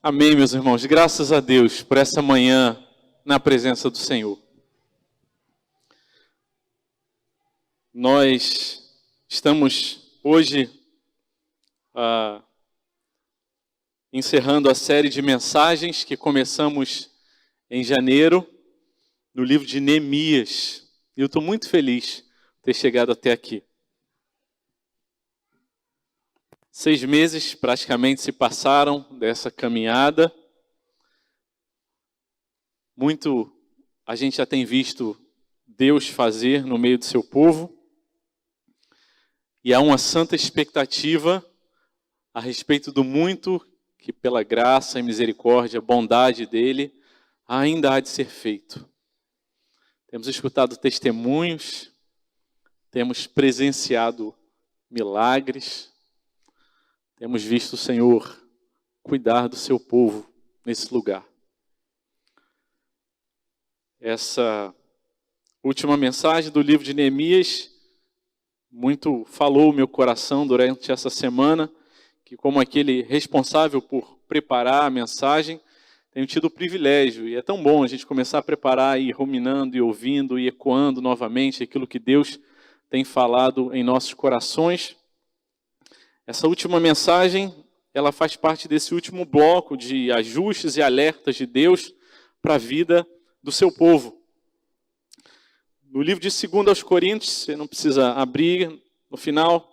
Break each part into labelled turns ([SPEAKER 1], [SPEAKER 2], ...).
[SPEAKER 1] Amém, meus irmãos. Graças a Deus por essa manhã na presença do Senhor. Nós estamos hoje encerrando a série de mensagens que começamos em janeiro no livro de Neemias. E eu estou muito feliz de ter chegado até aqui. 6 meses praticamente se passaram dessa caminhada. Muito a gente já tem visto Deus fazer no meio do seu povo. E há uma santa expectativa a respeito do muito que pela graça e misericórdia, bondade dele, ainda há de ser feito. Temos escutado testemunhos, temos presenciado milagres, temos visto o Senhor cuidar do seu povo nesse lugar. Essa última mensagem do livro de Neemias muito falou o meu coração durante essa semana, que como aquele responsável por preparar a mensagem, tenho tido o privilégio, e é tão bom a gente começar a preparar e ir ruminando e ouvindo e ecoando novamente aquilo que Deus tem falado em nossos corações. Essa última mensagem, ela faz parte desse último bloco de ajustes e alertas de Deus para a vida do seu povo. No livro de 2 aos Coríntios, você não precisa abrir, no final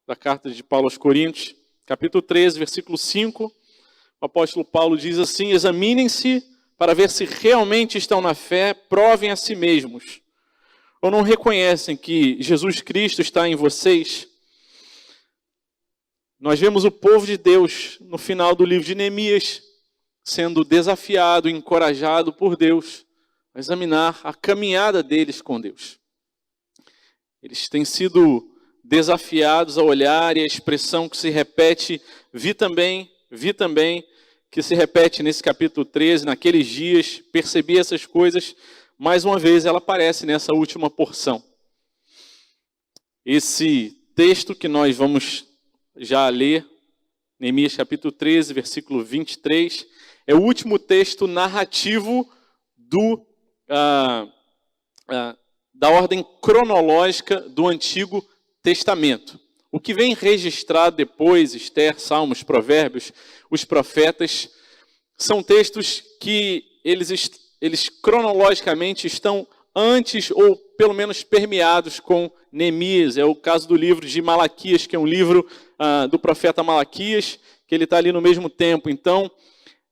[SPEAKER 1] da carta de Paulo aos Coríntios, capítulo 13, versículo 5, o apóstolo Paulo diz assim: examinem-se para ver se realmente estão na fé, provem a si mesmos. Ou não reconhecem que Jesus Cristo está em vocês? Nós vemos o povo de Deus, no final do livro de Neemias, sendo desafiado, encorajado por Deus a examinar a caminhada deles com Deus. Eles têm sido desafiados a olhar, e a expressão que se repete, vi também, que se repete nesse capítulo 13, naqueles dias, percebi essas coisas, mais uma vez ela aparece nessa última porção. Esse texto que nós vamos já ler, Neemias capítulo 13, versículo 23, é o último texto narrativo da ordem cronológica do Antigo Testamento. O que vem registrado depois, Esther, Salmos, Provérbios, os profetas, são textos que eles cronologicamente estão antes ou pelo menos permeados com Neemias. É o caso do livro de Malaquias, que é um livro do profeta Malaquias, que ele está ali no mesmo tempo. Então,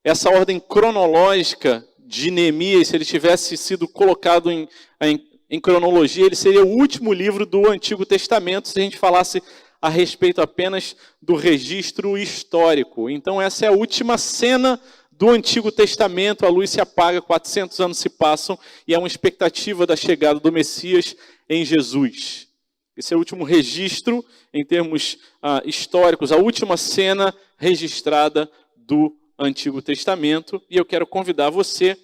[SPEAKER 1] essa ordem cronológica de Neemias, se ele tivesse sido colocado em cronologia, ele seria o último livro do Antigo Testamento, se a gente falasse a respeito apenas do registro histórico. Então, essa é a última cena do Antigo Testamento, a luz se apaga, 400 anos se passam, e há uma expectativa da chegada do Messias em Jesus. Esse é o último registro, em termos históricos, a última cena registrada do Antigo Testamento, e eu quero convidar você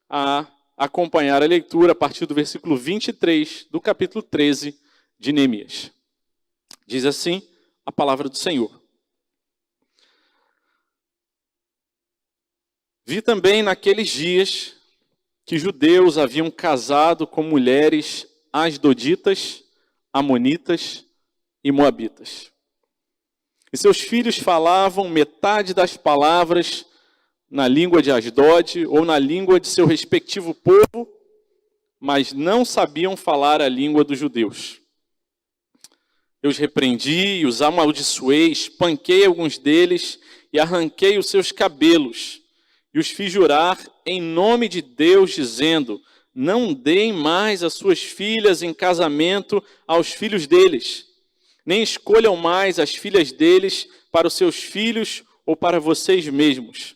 [SPEAKER 1] a acompanhar a leitura a partir do versículo 23 do capítulo 13 de Neemias. Diz assim a palavra do Senhor. Vi também naqueles dias que judeus haviam casado com mulheres asdoditas, amonitas e moabitas. E seus filhos falavam metade das palavras na língua de Asdod ou na língua de seu respectivo povo, mas não sabiam falar a língua dos judeus. Eu os repreendi e os amaldiçoei, espanquei alguns deles e arranquei os seus cabelos. E os fiz jurar em nome de Deus, dizendo: não deem mais as suas filhas em casamento aos filhos deles, nem escolham mais as filhas deles para os seus filhos ou para vocês mesmos.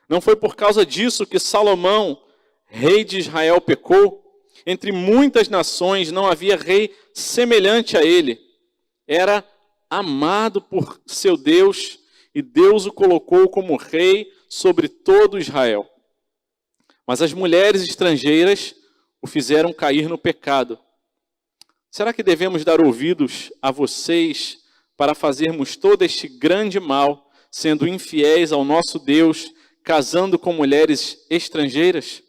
[SPEAKER 1] Não foi por causa disso que Salomão, rei de Israel, pecou? Entre muitas nações não havia rei semelhante a ele. Era amado por seu Deus, e Deus o colocou como rei sobre todo Israel. Mas as mulheres estrangeiras o fizeram cair no pecado. Será que devemos dar ouvidos a vocês para fazermos todo este grande mal, sendo infiéis ao nosso Deus, casando com mulheres estrangeiras?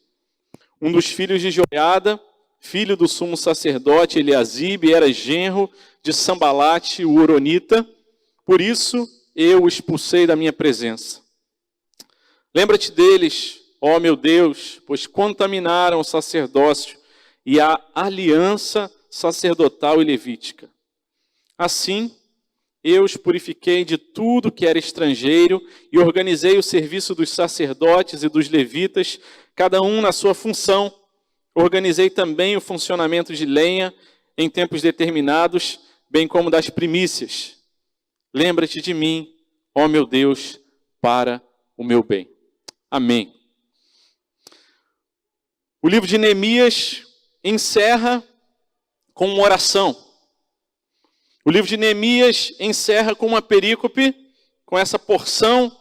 [SPEAKER 1] Um dos filhos de Joiada, filho do sumo sacerdote Eliasibe, era genro de Sambalate, o horonita. Por isso eu o expulsei da minha presença. Lembra-te deles, ó meu Deus, pois contaminaram o sacerdócio e a aliança sacerdotal e levítica. Assim, eu os purifiquei de tudo que era estrangeiro e organizei o serviço dos sacerdotes e dos levitas, cada um na sua função. Organizei também o funcionamento de lenha em tempos determinados, bem como das primícias. Lembra-te de mim, ó meu Deus, para o meu bem. Amém. O livro de Neemias encerra com uma oração. O livro de Neemias encerra com uma perícope, com essa porção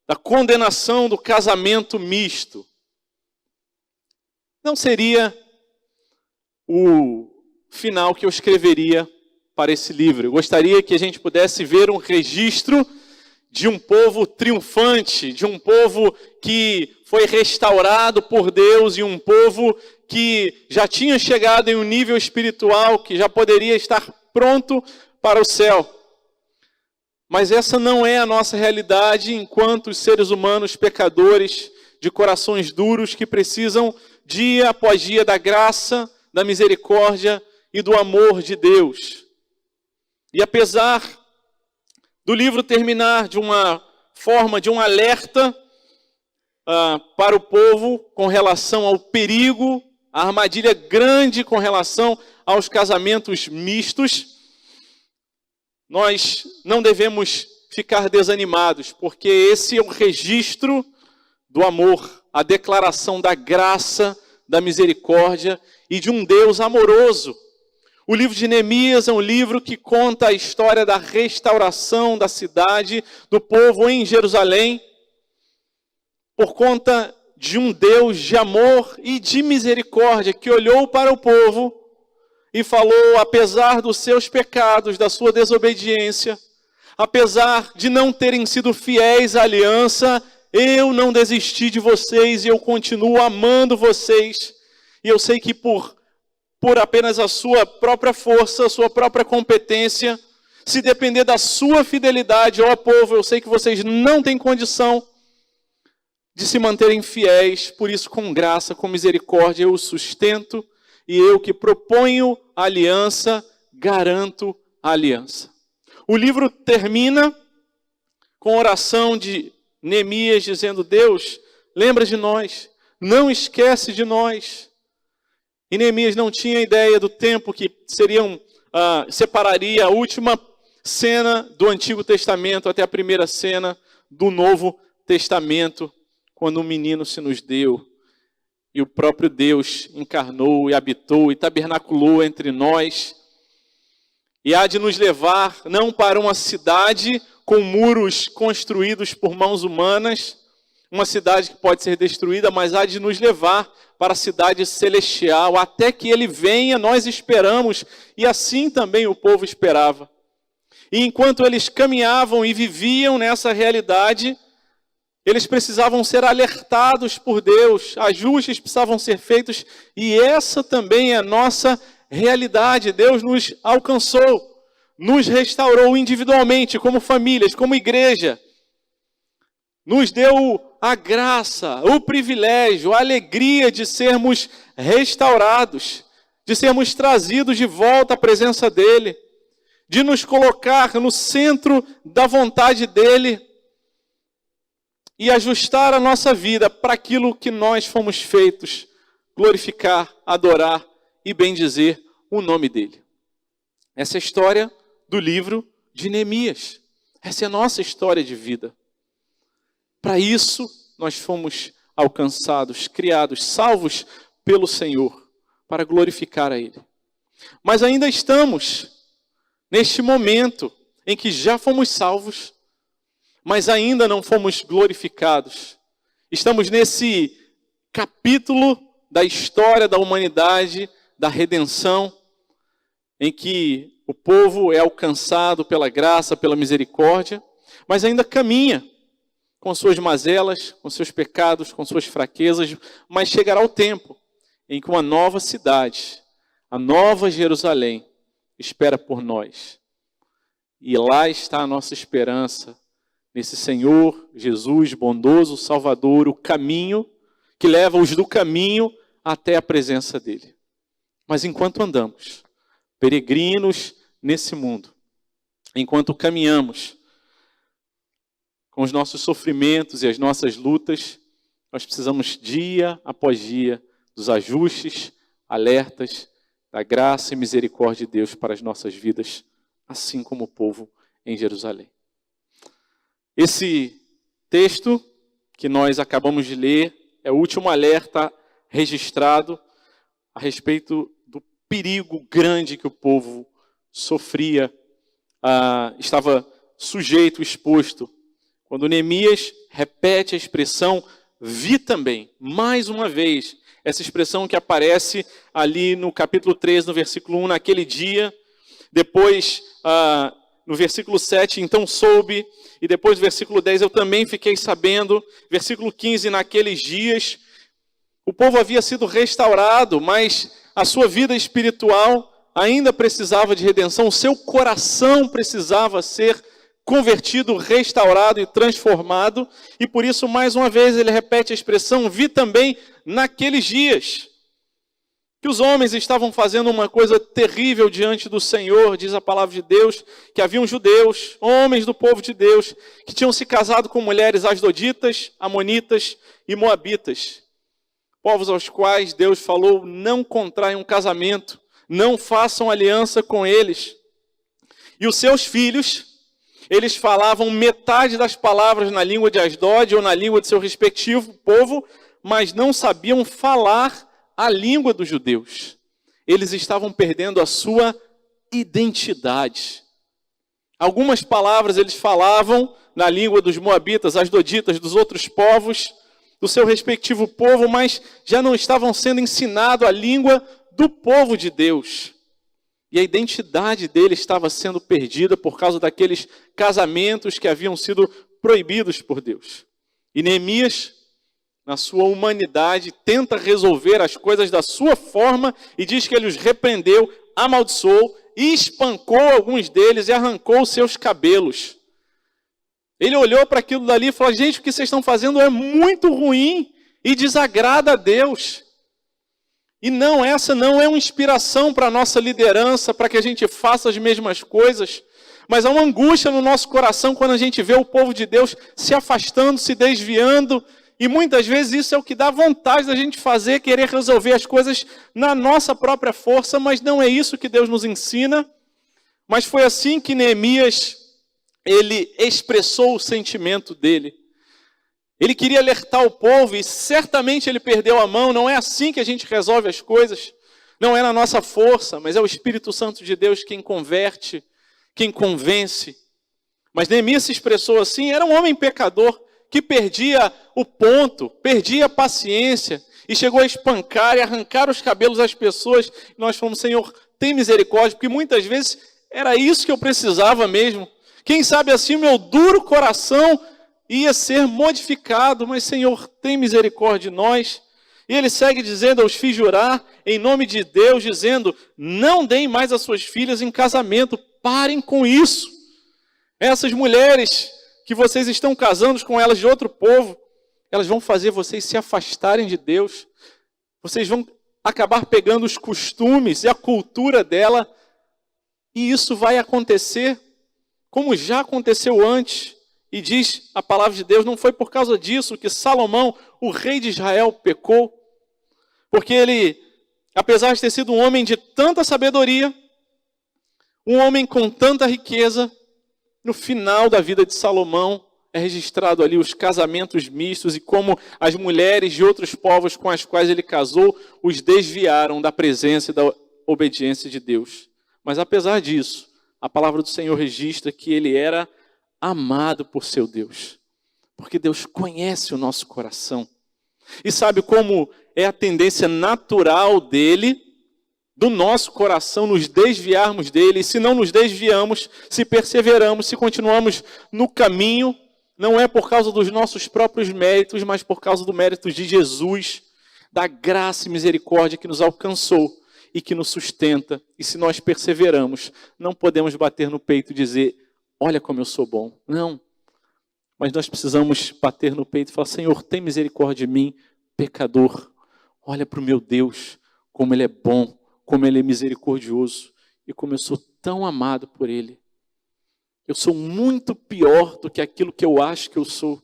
[SPEAKER 1] da condenação do casamento misto. Não seria o final que eu escreveria para esse livro. Eu gostaria que a gente pudesse ver um registro de um povo triunfante, de um povo que foi restaurado por Deus e um povo que já tinha chegado em um nível espiritual, que já poderia estar pronto para o céu. Mas essa não é a nossa realidade enquanto seres humanos pecadores, de corações duros, que precisam dia após dia da graça, da misericórdia e do amor de Deus. E apesar do livro terminar de uma forma, de um alerta para o povo com relação ao perigo, a armadilha grande com relação aos casamentos mistos, nós não devemos ficar desanimados, porque esse é o registro do amor, a declaração da graça, da misericórdia e de um Deus amoroso. O livro de Neemias é um livro que conta a história da restauração da cidade, do povo em Jerusalém, por conta de um Deus de amor e de misericórdia que olhou para o povo e falou: apesar dos seus pecados, da sua desobediência, apesar de não terem sido fiéis à aliança, eu não desisti de vocês e eu continuo amando vocês. E eu sei que por apenas a sua própria força, a sua própria competência, se depender da sua fidelidade, ó povo, eu sei que vocês não têm condição de se manterem fiéis. Por isso, com graça, com misericórdia, eu os sustento e eu que proponho a aliança, garanto a aliança. O livro termina com a oração de Neemias dizendo: Deus, lembra de nós, não esquece de nós. E Neemias não tinha ideia do tempo que separaria a última cena do Antigo Testamento até a primeira cena do Novo Testamento, quando um menino se nos deu e o próprio Deus encarnou e habitou e tabernaculou entre nós. E há de nos levar não para uma cidade com muros construídos por mãos humanas, uma cidade que pode ser destruída, mas há de nos levar para a cidade celestial. Até que ele venha, nós esperamos, e assim também o povo esperava. E enquanto eles caminhavam e viviam nessa realidade, eles precisavam ser alertados por Deus, ajustes precisavam ser feitos, e essa também é a nossa realidade. Deus nos alcançou, nos restaurou individualmente, como famílias, como igreja. Nos deu a graça, o privilégio, a alegria de sermos restaurados, de sermos trazidos de volta à presença dEle, de nos colocar no centro da vontade dEle e ajustar a nossa vida para aquilo que nós fomos feitos, glorificar, adorar e bendizer o nome dEle. Essa é a história do livro de Neemias. Essa é a nossa história de vida. Para isso, nós fomos alcançados, criados, salvos pelo Senhor, para glorificar a Ele. Mas ainda estamos neste momento em que já fomos salvos, mas ainda não fomos glorificados. Estamos nesse capítulo da história da humanidade, da redenção, em que o povo é alcançado pela graça, pela misericórdia, mas ainda caminha com suas mazelas, com seus pecados, com suas fraquezas, mas chegará o tempo em que uma nova cidade, a nova Jerusalém, espera por nós. E lá está a nossa esperança, nesse Senhor Jesus bondoso, Salvador, o caminho que leva os do caminho até a presença dele. Mas enquanto andamos, peregrinos nesse mundo, enquanto caminhamos com os nossos sofrimentos e as nossas lutas, nós precisamos dia após dia dos ajustes, alertas, da graça e misericórdia de Deus para as nossas vidas, assim como o povo em Jerusalém. Esse texto que nós acabamos de ler é o último alerta registrado a respeito do perigo grande que o povo sofria, estava sujeito, exposto. Quando Neemias repete a expressão, vi também, mais uma vez, essa expressão que aparece ali no capítulo 13, no versículo 1, naquele dia. Depois, no versículo 7, então soube. E depois, no versículo 10, eu também fiquei sabendo. Versículo 15, naqueles dias. O povo havia sido restaurado, mas a sua vida espiritual ainda precisava de redenção. O seu coração precisava ser convertido, restaurado e transformado. E por isso, mais uma vez, ele repete a expressão, vi também naqueles dias. Que os homens estavam fazendo uma coisa terrível diante do Senhor, diz a palavra de Deus, que haviam judeus, homens do povo de Deus, que tinham se casado com mulheres asdoditas, amonitas e moabitas. Povos aos quais Deus falou, não contraiam casamento, não façam aliança com eles. E os seus filhos, eles falavam metade das palavras na língua de Asdod ou na língua de seu respectivo povo, mas não sabiam falar a língua dos judeus. Eles estavam perdendo a sua identidade. Algumas palavras eles falavam na língua dos moabitas, asdoditas, dos outros povos, do seu respectivo povo, mas já não estavam sendo ensinados a língua do povo de Deus. E a identidade deles estava sendo perdida por causa daqueles casamentos que haviam sido proibidos por Deus. E Neemias, na sua humanidade, tenta resolver as coisas da sua forma e diz que ele os repreendeu, amaldiçoou e espancou alguns deles e arrancou os seus cabelos. Ele olhou para aquilo dali e falou, gente, o que vocês estão fazendo é muito ruim e desagrada a Deus. E não, essa não é uma inspiração para a nossa liderança, para que a gente faça as mesmas coisas, mas há uma angústia no nosso coração quando a gente vê o povo de Deus se afastando, se desviando, e muitas vezes isso é o que dá vontade da gente fazer, querer resolver as coisas na nossa própria força, mas não é isso que Deus nos ensina. Mas foi assim que Neemias, ele expressou o sentimento dele. Ele queria alertar o povo e certamente ele perdeu a mão. Não é assim que a gente resolve as coisas. Não é na nossa força, mas é o Espírito Santo de Deus quem converte, quem convence. Mas Neemias se expressou assim, era um homem pecador que perdia o ponto, perdia a paciência e chegou a espancar e arrancar os cabelos das pessoas. E nós falamos, Senhor, tem misericórdia, porque muitas vezes era isso que eu precisava mesmo. Quem sabe assim o meu duro coração ia ser modificado, mas Senhor, tem misericórdia de nós. E ele segue dizendo aos filhos jurar, em nome de Deus, dizendo, não deem mais as suas filhas em casamento, parem com isso. Essas mulheres que vocês estão casando com elas de outro povo, elas vão fazer vocês se afastarem de Deus. Vocês vão acabar pegando os costumes e a cultura dela, e isso vai acontecer como já aconteceu antes. E diz a palavra de Deus, não foi por causa disso que Salomão, o rei de Israel, pecou. Porque ele, apesar de ter sido um homem de tanta sabedoria, um homem com tanta riqueza, no final da vida de Salomão, é registrado ali os casamentos mistos e como as mulheres de outros povos com as quais ele casou, os desviaram da presença e da obediência de Deus. Mas apesar disso, a palavra do Senhor registra que ele era amado por seu Deus, porque Deus conhece o nosso coração e sabe como é a tendência natural dele, do nosso coração nos desviarmos dele. E se não nos desviamos, se perseveramos, se continuamos no caminho, não é por causa dos nossos próprios méritos, mas por causa do mérito de Jesus, da graça e misericórdia que nos alcançou e que nos sustenta. E se nós perseveramos, não podemos bater no peito e dizer, olha como eu sou bom. Não. Mas nós precisamos bater no peito e falar, Senhor, tem misericórdia de mim, pecador. Olha para o meu Deus, como Ele é bom, como Ele é misericordioso e como eu sou tão amado por Ele. Eu sou muito pior do que aquilo que eu acho que eu sou.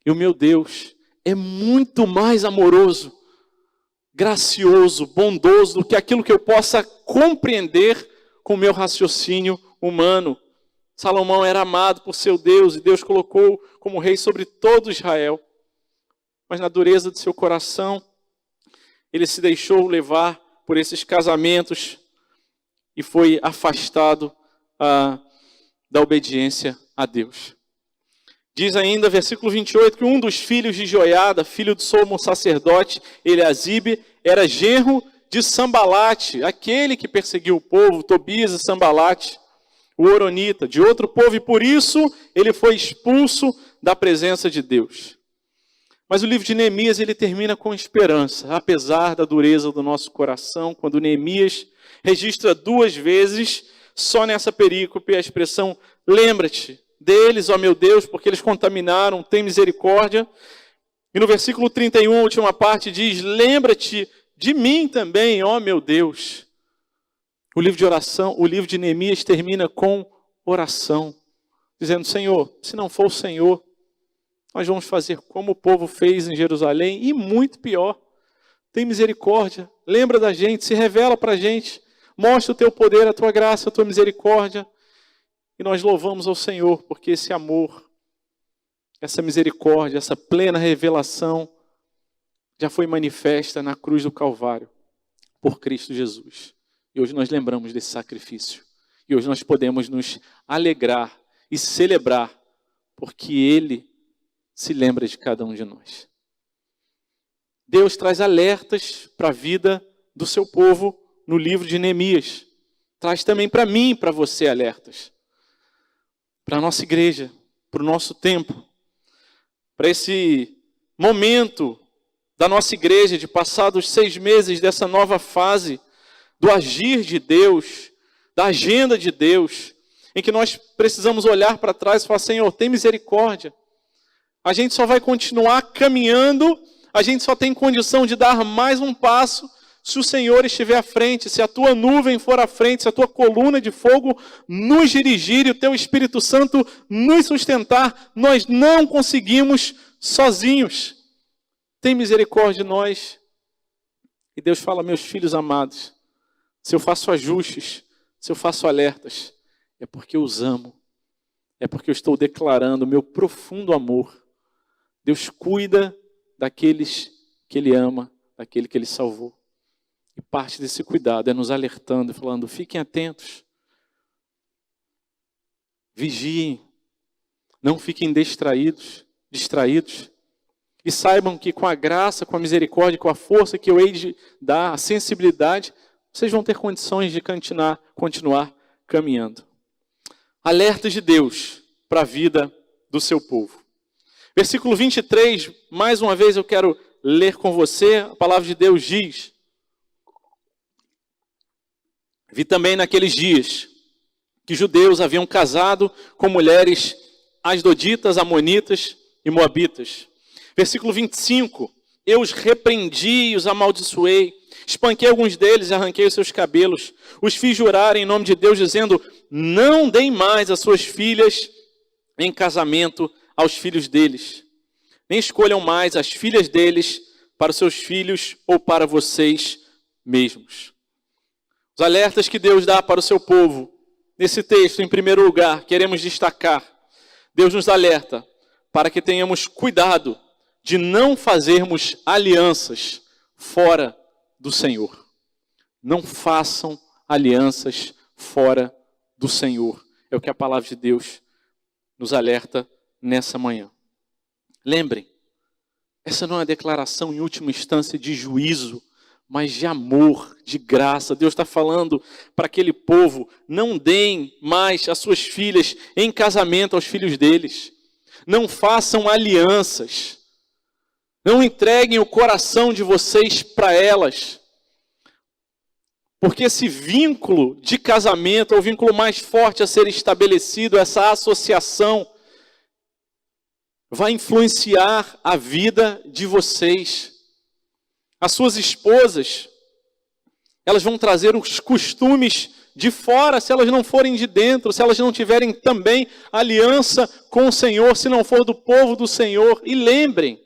[SPEAKER 1] E o meu Deus é muito mais amoroso, gracioso, bondoso do que aquilo que eu possa compreender com o meu raciocínio humano. Salomão era amado por seu Deus e Deus colocou como rei sobre todo Israel. Mas na dureza de seu coração, ele se deixou levar por esses casamentos e foi afastado da obediência a Deus. Diz ainda, versículo 28, que um dos filhos de Joiada, filho do sumo sacerdote, Eliasibe, era genro de Sambalate, aquele que perseguiu o povo, Tobias e Sambalate, o horonita, de outro povo, e por isso ele foi expulso da presença de Deus. Mas o livro de Neemias, ele termina com esperança, apesar da dureza do nosso coração, quando Neemias registra 2 vezes, só nessa perícope, a expressão, lembra-te deles, ó meu Deus, porque eles contaminaram, tem misericórdia. E no versículo 31, a última parte, diz, lembra-te de mim também, ó meu Deus. O livro de oração, o livro de Neemias termina com oração, dizendo, Senhor, se não for o Senhor, nós vamos fazer como o povo fez em Jerusalém, e muito pior. Tem misericórdia, lembra da gente, se revela para a gente, mostra o teu poder, a tua graça, a tua misericórdia. E nós louvamos ao Senhor, porque esse amor, essa misericórdia, essa plena revelação, já foi manifesta na cruz do Calvário, por Cristo Jesus. E hoje nós lembramos desse sacrifício. E hoje nós podemos nos alegrar e celebrar, porque Ele se lembra de cada um de nós. Deus traz alertas para a vida do seu povo no livro de Neemias. Traz também para mim e para você alertas. Para a nossa igreja, para o nosso tempo. Para esse momento da nossa igreja, de passados 6 meses dessa nova fase, do agir de Deus, da agenda de Deus, em que nós precisamos olhar para trás e falar, Senhor, tem misericórdia. A gente só vai continuar caminhando, a gente só tem condição de dar mais um passo se o Senhor estiver à frente, se a tua nuvem for à frente, se a tua coluna de fogo nos dirigir e o teu Espírito Santo nos sustentar, nós não conseguimos sozinhos. Tem misericórdia de nós. E Deus fala, meus filhos amados, se eu faço ajustes, se eu faço alertas, é porque eu os amo. É porque eu estou declarando o meu profundo amor. Deus cuida daqueles que Ele ama, daquele que Ele salvou. E parte desse cuidado é nos alertando e falando, fiquem atentos. Vigiem. Não fiquem distraídos. E saibam que com a graça, com a misericórdia, com a força que eu hei de dar, a sensibilidade, vocês vão ter condições de continuar caminhando. Alertas de Deus para a vida do seu povo. Versículo 23, mais uma vez eu quero ler com você, a palavra de Deus diz, vi também naqueles dias que judeus haviam casado com mulheres asdoditas, amonitas e moabitas. Versículo 25, eu os repreendi e os amaldiçoei, espanquei alguns deles e arranquei os seus cabelos, os fiz jurar em nome de Deus, dizendo, não deem mais as suas filhas em casamento aos filhos deles, nem escolham mais as filhas deles para os seus filhos ou para vocês mesmos. Os alertas que Deus dá para o seu povo, nesse texto, em primeiro lugar, queremos destacar, Deus nos alerta para que tenhamos cuidado de não fazermos alianças fora do Senhor. Não façam alianças fora do Senhor. É o que a palavra de Deus nos alerta nessa manhã. Lembrem, essa não é uma declaração em última instância de juízo mas de amor, de graça. Deus está falando para aquele povo: não deem mais as suas filhas em casamento aos filhos deles. Não façam alianças. Não entreguem o coração de vocês para elas. Porque esse vínculo de casamento é o vínculo mais forte a ser estabelecido, essa associação vai influenciar a vida de vocês. As suas esposas, elas vão trazer os costumes de fora, se elas não forem de dentro, se elas não tiverem também aliança com o Senhor, se não for do povo do Senhor. E lembrem,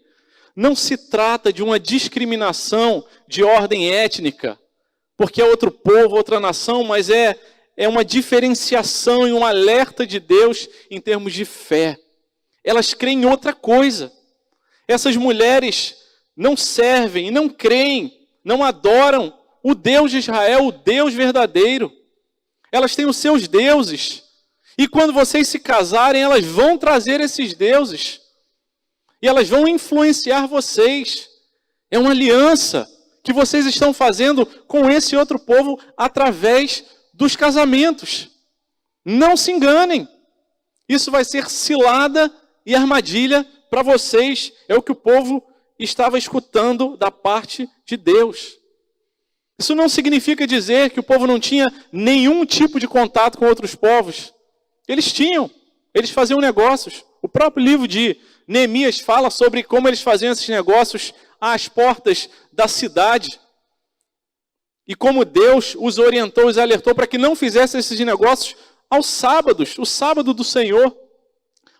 [SPEAKER 1] não se trata de uma discriminação de ordem étnica, porque é outro povo, outra nação, mas é uma diferenciação e um alerta de Deus em termos de fé. Elas creem em outra coisa. Essas mulheres não servem, não creem, não adoram o Deus de Israel, o Deus verdadeiro. Elas têm os seus deuses. E quando vocês se casarem, elas vão trazer esses deuses. E elas vão influenciar vocês. É uma aliança que vocês estão fazendo com esse outro povo através dos casamentos. Não se enganem. Isso vai ser cilada e armadilha para vocês. É o que o povo estava escutando da parte de Deus. Isso não significa dizer que o povo não tinha nenhum tipo de contato com outros povos. Eles tinham. Eles faziam negócios. O próprio livro de Neemias fala sobre como eles faziam esses negócios às portas da cidade. E como Deus os orientou, os alertou para que não fizessem esses negócios aos sábados, o sábado do Senhor.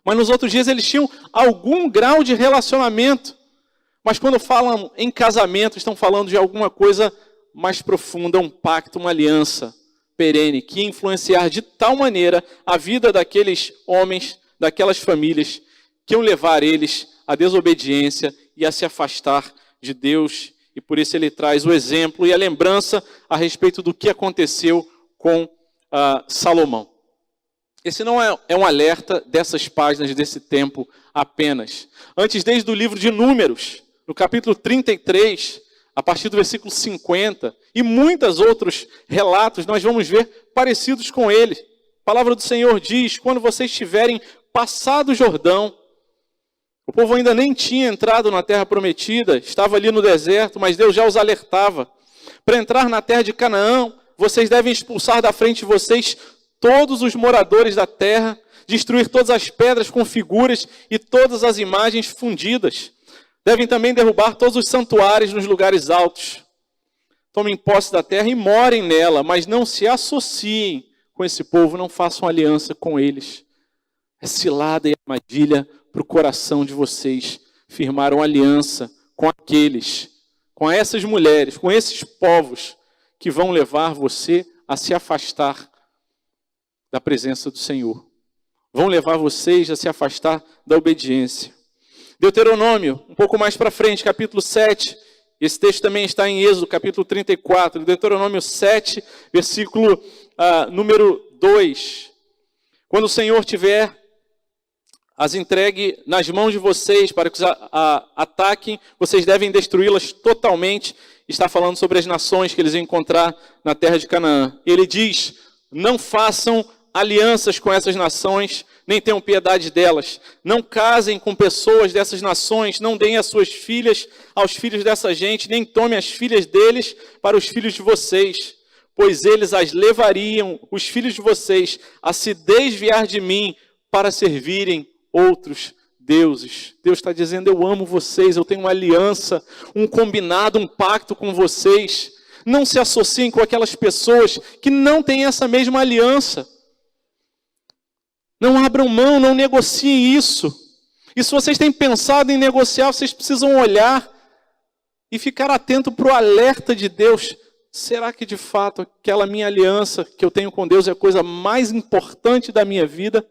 [SPEAKER 1] Mas nos outros dias eles tinham algum grau de relacionamento. Mas quando falam em casamento, estão falando de alguma coisa mais profunda, um pacto, uma aliança perene, que ia influenciar de tal maneira a vida daqueles homens, daquelas famílias, que iam levar eles à desobediência e a se afastar de Deus. E por isso ele traz o exemplo e a lembrança a respeito do que aconteceu com Salomão. Esse não é um alerta dessas páginas, desse tempo apenas. Antes, desde o livro de Números, no capítulo 33, a partir do versículo 50, e muitos outros relatos, nós vamos ver parecidos com ele. A palavra do Senhor diz: quando vocês tiverem passado o Jordão, o povo ainda nem tinha entrado na terra prometida, estava ali no deserto, mas Deus já os alertava. Para entrar na terra de Canaã, vocês devem expulsar da frente de vocês todos os moradores da terra, destruir todas as pedras com figuras e todas as imagens fundidas. Devem também derrubar todos os santuários nos lugares altos. Tomem posse da terra e morem nela, mas não se associem com esse povo, não façam aliança com eles. É cilada e armadilha para o coração de vocês. Firmaram aliança com aqueles, com essas mulheres, com esses povos que vão levar você a se afastar da presença do Senhor. Vão levar vocês a se afastar da obediência. Deuteronômio, um pouco mais para frente, capítulo 7. Esse texto também está em Êxodo, capítulo 34. Deuteronômio 7, versículo número 2. Quando o Senhor tiver as entregue nas mãos de vocês para que os ataquem, vocês devem destruí-las totalmente. Está falando sobre as nações que eles iam encontrar na terra de Canaã. Ele diz: não façam alianças com essas nações, nem tenham piedade delas. Não casem com pessoas dessas nações, não deem as suas filhas aos filhos dessa gente, nem tomem as filhas deles para os filhos de vocês, pois eles as levariam, os filhos de vocês, a se desviar de mim para servirem outros deuses. Deus está dizendo: eu amo vocês, eu tenho uma aliança, um combinado, um pacto com vocês. Não se associem com aquelas pessoas que não têm essa mesma aliança. Não abram mão, não negociem isso. E se vocês têm pensado em negociar, vocês precisam olhar e ficar atento para o alerta de Deus. Será que de fato aquela minha aliança que eu tenho com Deus é a coisa mais importante da minha vida?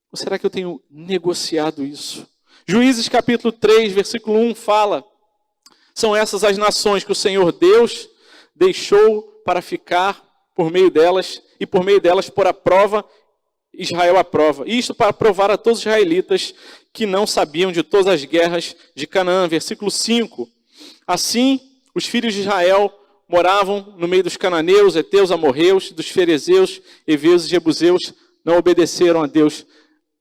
[SPEAKER 1] Ou será que eu tenho negociado isso? Juízes capítulo 3, versículo 1 fala: são essas as nações que o Senhor Deus deixou para ficar por meio delas, e por meio delas pôr à prova Israel à prova. Isto para provar a todos os israelitas que não sabiam de todas as guerras de Canaã. Versículo 5. Assim, Os filhos de Israel moravam no meio dos cananeus, heteus, amorreus, dos ferezeus, heveus e jebuseus, não obedeceram a Deus,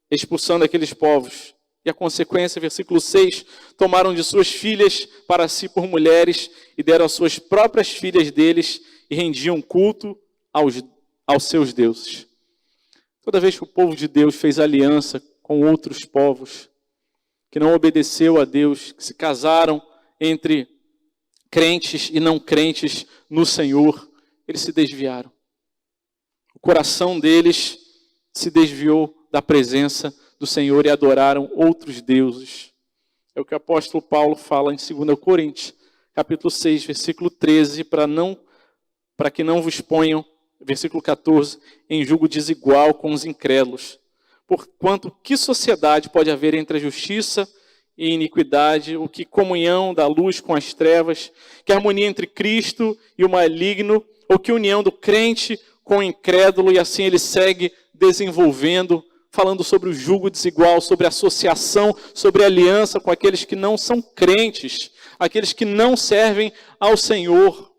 [SPEAKER 1] expulsando aqueles povos. E a consequência, versículo 6, tomaram de suas filhas para si por mulheres e deram as suas próprias filhas deles e rendiam culto aos seus deuses. Toda vez que o povo de Deus fez aliança com outros povos, que não obedeceu a Deus, que se casaram entre crentes e não crentes no Senhor, eles se desviaram. O coração deles se desviou da presença do Senhor e adoraram outros deuses. É o que o apóstolo Paulo fala em 2 Coríntios, capítulo 6, versículo 13, para que não vos ponham, versículo 14, em julgo desigual com os incrédulos. Porquanto, que sociedade pode haver entre a justiça e iniquidade, ou que comunhão da luz com as trevas, que harmonia entre Cristo e o maligno, ou que união do crente com o incrédulo, e assim ele segue desenvolvendo, falando sobre o jugo desigual, sobre associação, sobre aliança com aqueles que não são crentes, aqueles que não servem ao Senhor.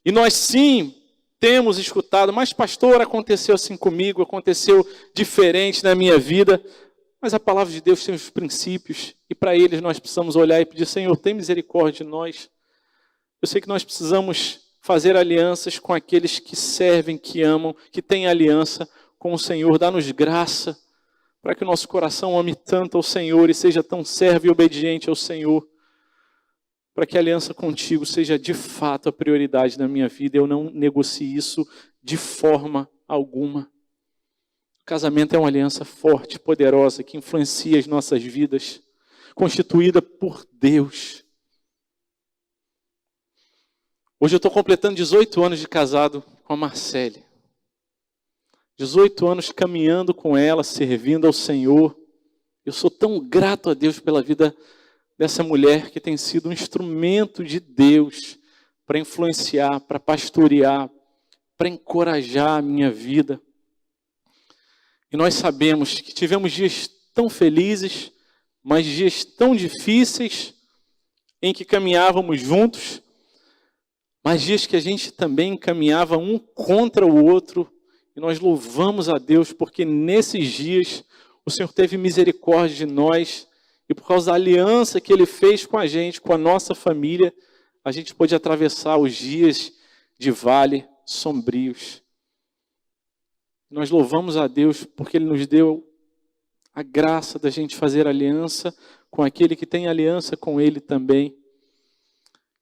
[SPEAKER 1] E nós sim temos escutado, mas pastor, aconteceu assim comigo, aconteceu diferente na minha vida. Mas a palavra de Deus tem os princípios, e para eles nós precisamos olhar e pedir, Senhor, tem misericórdia de nós. Eu sei que nós precisamos fazer alianças com aqueles que servem, que amam, que têm aliança com o Senhor. Dá-nos graça para que o nosso coração ame tanto ao Senhor e seja tão servo e obediente ao Senhor, para que a aliança contigo seja de fato a prioridade na minha vida. Eu não negocie isso de forma alguma. O casamento é uma aliança forte, poderosa, que influencia as nossas vidas, constituída por Deus. Hoje eu estou completando 18 anos de casado com a Marcele. 18 anos caminhando com ela, servindo ao Senhor. Eu sou tão grato a Deus pela vida dessa mulher que tem sido um instrumento de Deus para influenciar, para pastorear, para encorajar a minha vida. E nós sabemos que tivemos dias tão felizes, mas dias tão difíceis, em que caminhávamos juntos, mas dias que a gente também caminhava um contra o outro. E nós louvamos a Deus, porque nesses dias o Senhor teve misericórdia de nós, e por causa da aliança que Ele fez com a gente, com a nossa família, a gente pôde atravessar os dias de vale sombrios. Nós louvamos a Deus porque Ele nos deu a graça da gente fazer aliança com aquele que tem aliança com Ele também.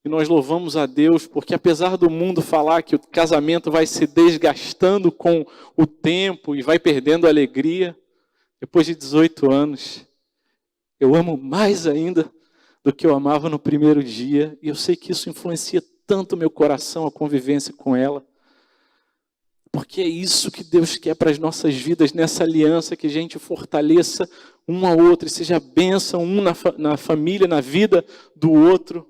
[SPEAKER 1] E nós louvamos a Deus porque, apesar do mundo falar que o casamento vai se desgastando com o tempo e vai perdendo a alegria, depois de 18 anos, eu amo mais ainda do que eu amava no primeiro dia. E eu sei que isso influencia tanto o meu coração, a convivência com ela. Porque é isso que Deus quer para as nossas vidas, nessa aliança, que a gente fortaleça um ao outro, e seja bênção um na família, na vida do outro.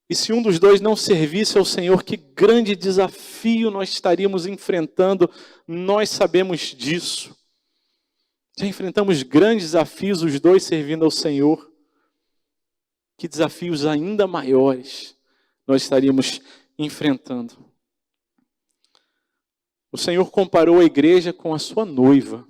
[SPEAKER 1] E se um dos dois não servisse ao Senhor, que grande desafio nós estaríamos enfrentando, nós sabemos disso. Já enfrentamos grandes desafios, os dois servindo ao Senhor. Que desafios ainda maiores nós estaríamos enfrentando. O Senhor comparou a igreja com a sua noiva.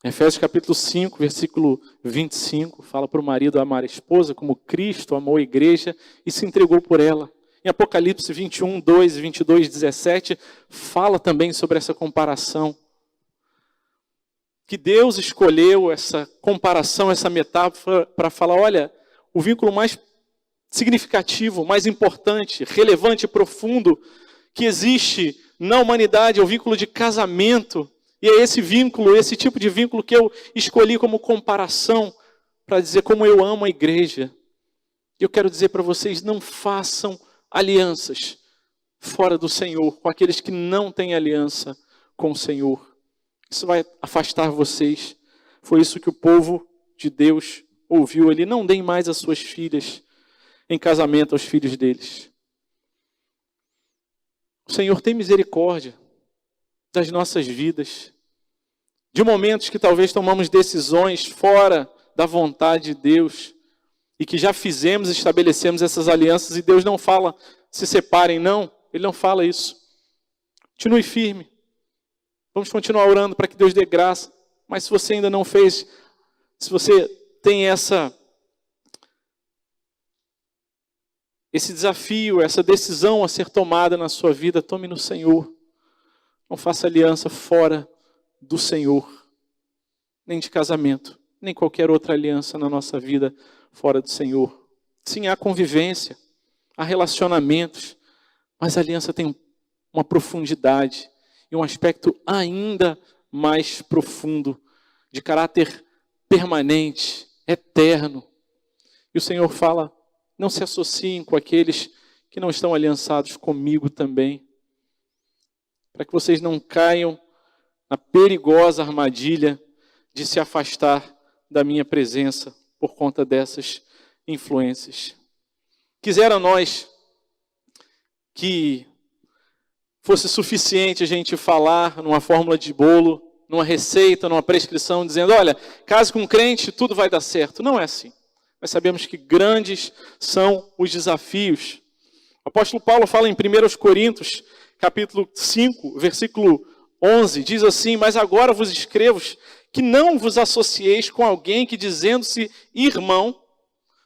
[SPEAKER 1] Efésios capítulo 5, versículo 25, fala para o marido amar a esposa como Cristo amou a igreja e se entregou por ela. Em Apocalipse 21, 2, 22, 17, fala também sobre essa comparação. Que Deus escolheu essa comparação, essa metáfora para falar, olha, o vínculo mais significativo, mais importante, relevante e profundo que existe na humanidade é o vínculo de casamento. E é esse vínculo, esse tipo de vínculo que eu escolhi como comparação para dizer como eu amo a igreja. Eu quero dizer para vocês, não façam alianças fora do Senhor, com aqueles que não têm aliança com o Senhor. Isso vai afastar vocês. Foi isso que o povo de Deus ouviu ali. Não deem mais as suas filhas em casamento aos filhos deles. O Senhor tem misericórdia das nossas vidas, de momentos que talvez tomamos decisões fora da vontade de Deus, e que já fizemos, estabelecemos essas alianças, e Deus não fala, se separem, não. Ele não fala isso. Continue firme. Vamos continuar orando para que Deus dê graça. Mas se você ainda não fez, se você tem esse desafio, essa decisão a ser tomada na sua vida, tome no Senhor. Não faça aliança fora do Senhor, nem de casamento, nem qualquer outra aliança na nossa vida fora do Senhor. Sim, há convivência, há relacionamentos, mas a aliança tem uma profundidade e um aspecto ainda mais profundo, de caráter permanente, eterno. E o Senhor fala, não se associem com aqueles que não estão aliançados comigo também, para que vocês não caiam na perigosa armadilha de se afastar da minha presença por conta dessas influências. Quisera nós que fosse suficiente a gente falar numa fórmula de bolo, numa receita, numa prescrição, dizendo, olha, case com um crente, tudo vai dar certo. Não é assim. Nós sabemos que grandes são os desafios. O apóstolo Paulo fala em 1 Coríntios, capítulo 5, versículo 11, diz assim, mas agora vos escrevo que não vos associeis com alguém que, dizendo-se irmão,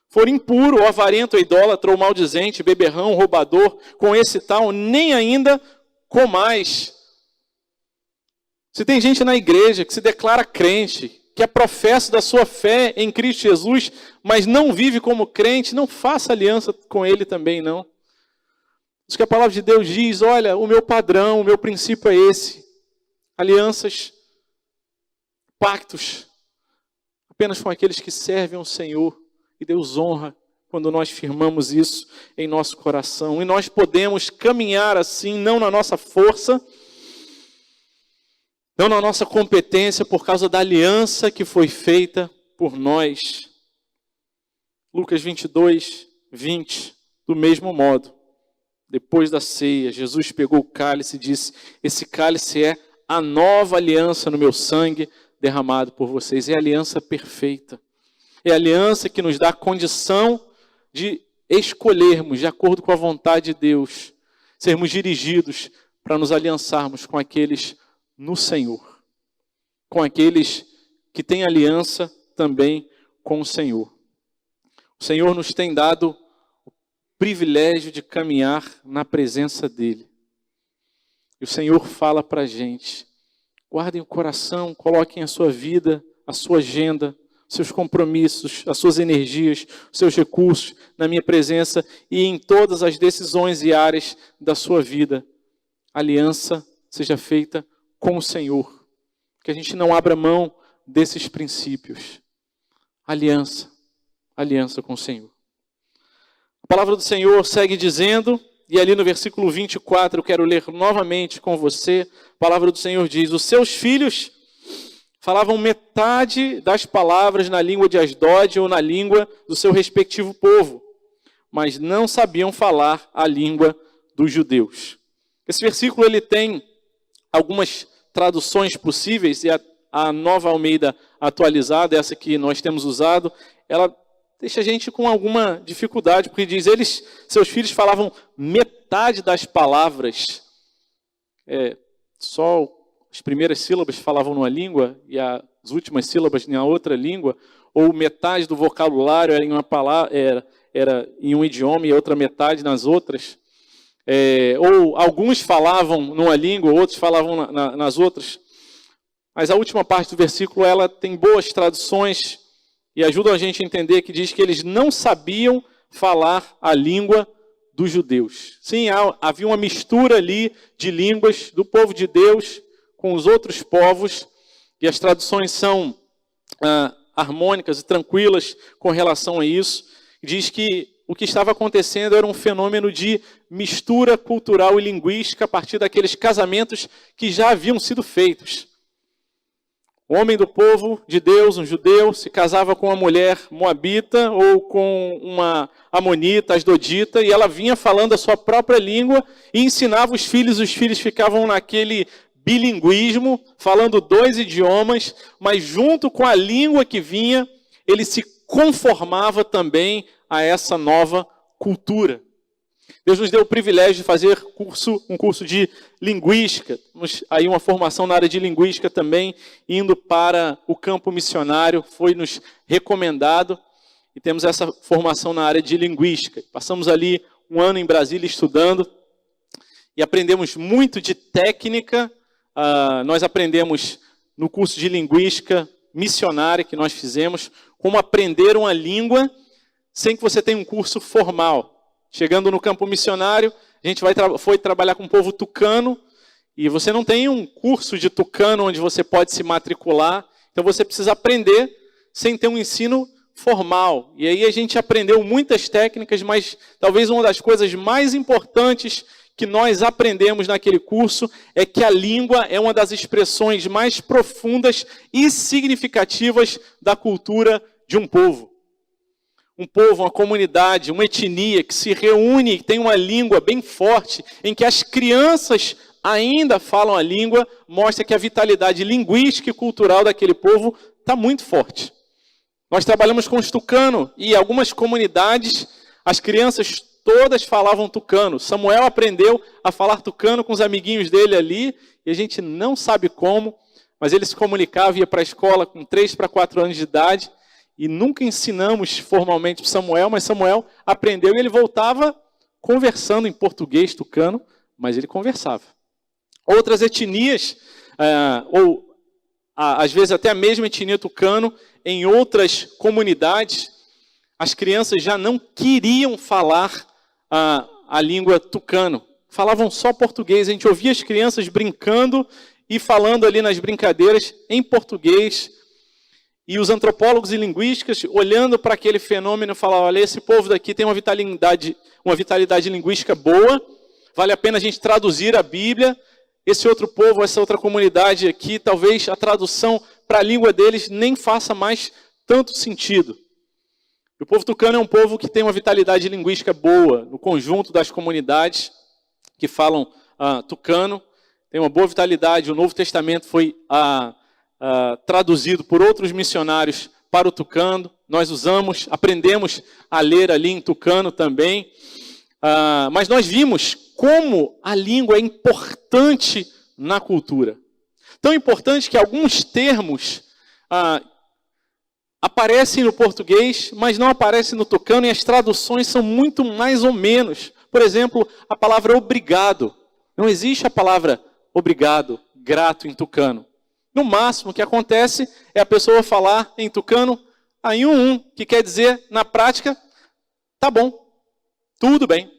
[SPEAKER 1] for impuro, ou avarento, ou idólatra, ou maldizente, beberrão, roubador, com esse tal, nem ainda comais. Se tem gente na igreja que se declara crente, que é professo da sua fé em Cristo Jesus, mas não vive como crente, não faça aliança com ele também, não. Isso que a palavra de Deus diz, olha, o meu padrão, o meu princípio é esse. Alianças, pactos, apenas com aqueles que servem ao Senhor. E Deus honra quando nós firmamos isso em nosso coração. E nós podemos caminhar assim, não na nossa força, não na nossa competência, por causa da aliança que foi feita por nós. Lucas 22, 20, do mesmo modo. Depois da ceia, Jesus pegou o cálice e disse, esse cálice é a nova aliança no meu sangue derramado por vocês. É a aliança perfeita. É a aliança que nos dá a condição de escolhermos, de acordo com a vontade de Deus, sermos dirigidos para nos aliançarmos com aqueles no Senhor, com aqueles que têm aliança também com o Senhor. O Senhor nos tem dado o privilégio de caminhar na presença dEle. E o Senhor fala para a gente, guardem o coração, coloquem a sua vida, a sua agenda, seus compromissos, as suas energias, os seus recursos na minha presença e em todas as decisões e áreas da sua vida. A aliança seja feita com o Senhor. Que a gente não abra mão desses princípios. Aliança com o Senhor. A palavra do Senhor segue dizendo, e ali no versículo 24 eu quero ler novamente com você, a palavra do Senhor diz, os seus filhos falavam metade das palavras na língua de Asdod ou na língua do seu respectivo povo, mas não sabiam falar a língua dos judeus. Esse versículo ele tem algumas traduções possíveis, e a Nova Almeida atualizada, essa que nós temos usado, ela deixa a gente com alguma dificuldade, porque diz, seus filhos falavam metade das palavras, só as primeiras sílabas falavam numa língua e as últimas sílabas em outra língua, ou metade do vocabulário era em uma palavra, era em um idioma e a outra metade nas outras. Ou alguns falavam numa língua, outros falavam nas outras. Mas a última parte do versículo ela tem boas traduções e ajuda a gente a entender que diz que eles não sabiam falar a língua dos judeus. Sim, havia uma mistura ali de línguas do povo de Deus com os outros povos, e as traduções são harmônicas e tranquilas com relação a isso. Diz que o que estava acontecendo era um fenômeno de mistura cultural e linguística a partir daqueles casamentos que já haviam sido feitos. O homem do povo de Deus, um judeu, se casava com uma mulher moabita ou com uma amonita, asdodita, e ela vinha falando a sua própria língua e ensinava os filhos ficavam naquele bilinguismo, falando 2 idiomas, mas junto com a língua que vinha, eles se conformava também a essa nova cultura. Deus nos deu o privilégio de fazer um curso de linguística. Temos aí uma formação na área de linguística também, indo para o campo missionário, foi nos recomendado. E temos essa formação na área de linguística. Passamos ali um ano em Brasília estudando e aprendemos muito de técnica. Nós aprendemos no curso de linguística missionária que nós fizemos, como aprender uma língua sem que você tenha um curso formal. Chegando no campo missionário, a gente foi trabalhar com o povo tucano, e você não tem um curso de tucano onde você pode se matricular, então você precisa aprender sem ter um ensino formal. E aí a gente aprendeu muitas técnicas, mas talvez uma das coisas mais importantes que nós aprendemos naquele curso é que a língua é uma das expressões mais profundas e significativas da cultura de um povo. Um povo, uma comunidade, uma etnia que se reúne e tem uma língua bem forte, em que as crianças ainda falam a língua, mostra que a vitalidade linguística e cultural daquele povo está muito forte. Nós trabalhamos com os tucano e algumas comunidades, as crianças todas falavam tucano. Samuel aprendeu a falar tucano com os amiguinhos dele ali, e a gente não sabe como, mas ele se comunicava, ia para a escola com 3 para 4 anos de idade, e nunca ensinamos formalmente para Samuel, mas Samuel aprendeu e ele voltava conversando em português tucano, mas ele conversava. Outras etnias, ou às vezes até a mesma etnia tucano, em outras comunidades, as crianças já não queriam falar a língua tucano. Falavam só português. A gente ouvia as crianças brincando e falando ali nas brincadeiras em português. E os antropólogos e linguistas, olhando para aquele fenômeno, falavam, olha, esse povo daqui tem uma vitalidade linguística boa, vale a pena a gente traduzir a Bíblia. Esse outro povo, essa outra comunidade aqui, talvez a tradução para a língua deles nem faça mais tanto sentido. O povo tucano é um povo que tem uma vitalidade linguística boa, no conjunto das comunidades que falam tucano, tem uma boa vitalidade. O Novo Testamento foi traduzido por outros missionários para o tucano. Nós aprendemos a ler ali em tucano também. Mas nós vimos como a língua é importante na cultura. Tão importante que alguns termos aparecem no português, mas não aparecem no tucano, e as traduções são muito mais ou menos. Por exemplo, a palavra obrigado. Não existe a palavra obrigado, grato em tucano. No máximo, o que acontece é a pessoa falar em tucano, que quer dizer, na prática, tá bom, tudo bem.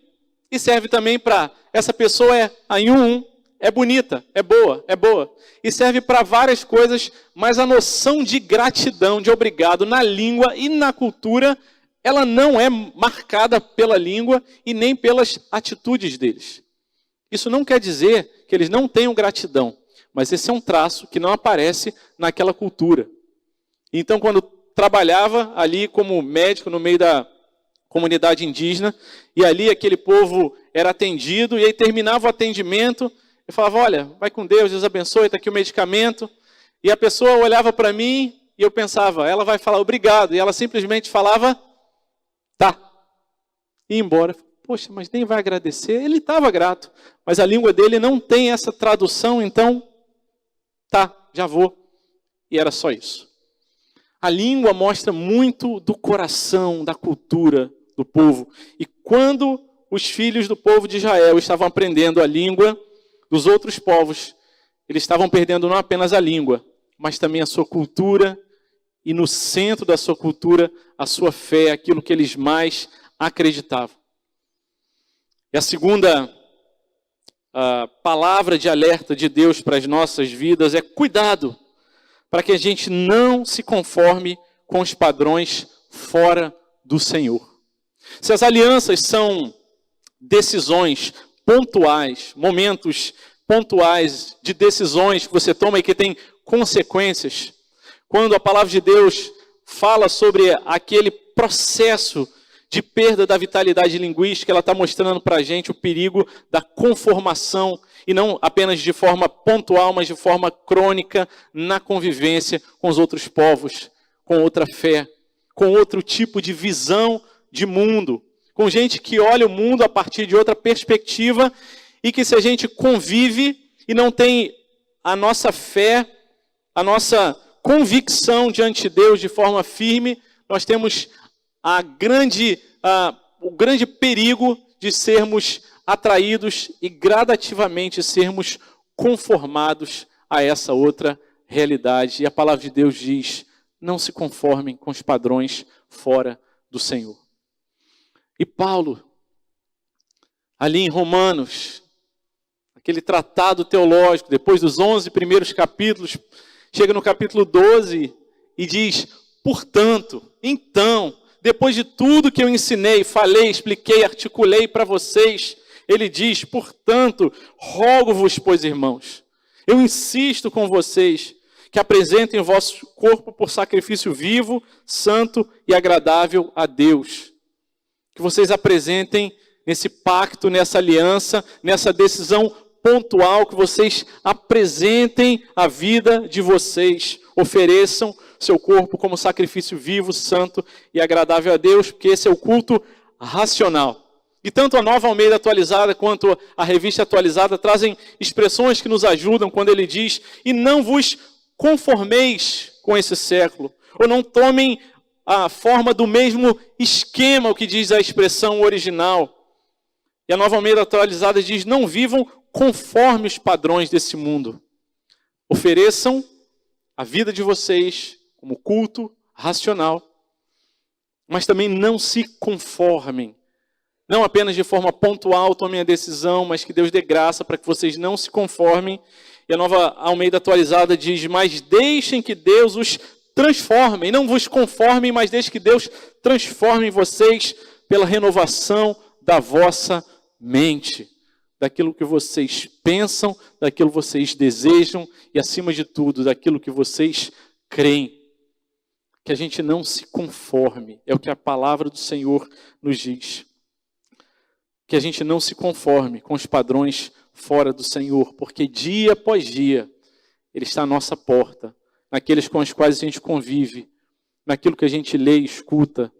[SPEAKER 1] E serve também para, essa pessoa é bonita, é boa. E serve para várias coisas, mas a noção de gratidão, de obrigado na língua e na cultura, ela não é marcada pela língua e nem pelas atitudes deles. Isso não quer dizer que eles não tenham gratidão, mas esse é um traço que não aparece naquela cultura. Então, quando trabalhava ali como médico no meio da comunidade indígena, e ali aquele povo era atendido, e aí terminava o atendimento, eu falava, olha, vai com Deus, Deus abençoe, está aqui o medicamento. E a pessoa olhava para mim, e eu pensava, ela vai falar obrigado, e ela simplesmente falava, tá. E ia embora. Poxa, mas nem vai agradecer? Ele estava grato, mas a língua dele não tem essa tradução, então, tá, já vou. E era só isso. A língua mostra muito do coração, da cultura do povo. E quando os filhos do povo de Israel estavam aprendendo a língua dos outros povos, eles estavam perdendo não apenas a língua, mas também a sua cultura, e no centro da sua cultura, a sua fé, aquilo que eles mais acreditavam. E a segunda palavra de alerta de Deus para as nossas vidas é cuidado, para que a gente não se conforme com os padrões fora do Senhor. Se as alianças são decisões pontuais, momentos pontuais de decisões que você toma e que tem consequências, quando a palavra de Deus fala sobre aquele processo de perda da vitalidade linguística, ela está mostrando para a gente o perigo da conformação, e não apenas de forma pontual, mas de forma crônica, na convivência com os outros povos, com outra fé, com outro tipo de visão de mundo, com gente que olha o mundo a partir de outra perspectiva e que, se a gente convive e não tem a nossa fé, a nossa convicção diante de Deus de forma firme, nós temos o grande perigo de sermos atraídos e gradativamente sermos conformados a essa outra realidade. E a palavra de Deus diz: não se conformem com os padrões fora do Senhor. E Paulo, ali em Romanos, aquele tratado teológico, depois dos 11 primeiros capítulos, chega no capítulo 12 e diz: portanto, então, depois de tudo que eu ensinei, falei, expliquei, articulei para vocês, ele diz: portanto, rogo-vos, pois, irmãos, eu insisto com vocês, que apresentem o vosso corpo por sacrifício vivo, santo e agradável a Deus. Que vocês apresentem nesse pacto, nessa aliança, nessa decisão pontual, que vocês apresentem a vida de vocês, ofereçam seu corpo como sacrifício vivo, santo e agradável a Deus, porque esse é o culto racional. E tanto a Nova Almeida Atualizada quanto a Revista Atualizada trazem expressões que nos ajudam quando ele diz: e não vos conformeis com esse século, ou não tomem a forma do mesmo esquema, o que diz a expressão original. E a Nova Almeida Atualizada diz: não vivam conforme os padrões desse mundo. Ofereçam a vida de vocês como culto racional, mas também não se conformem. Não apenas de forma pontual tomem a decisão, mas que Deus dê graça para que vocês não se conformem. E a Nova Almeida Atualizada diz: mas deixem que Deus os transforme. Não vos conformem, mas deixem que Deus transforme vocês pela renovação da vossa mente. Daquilo que vocês pensam, daquilo que vocês desejam e, acima de tudo, daquilo que vocês creem. Que a gente não se conforme. É o que a palavra do Senhor nos diz. Que a gente não se conforme com os padrões fora do Senhor, porque dia após dia Ele está à nossa porta, naqueles com os quais a gente convive, naquilo que a gente lê e escuta,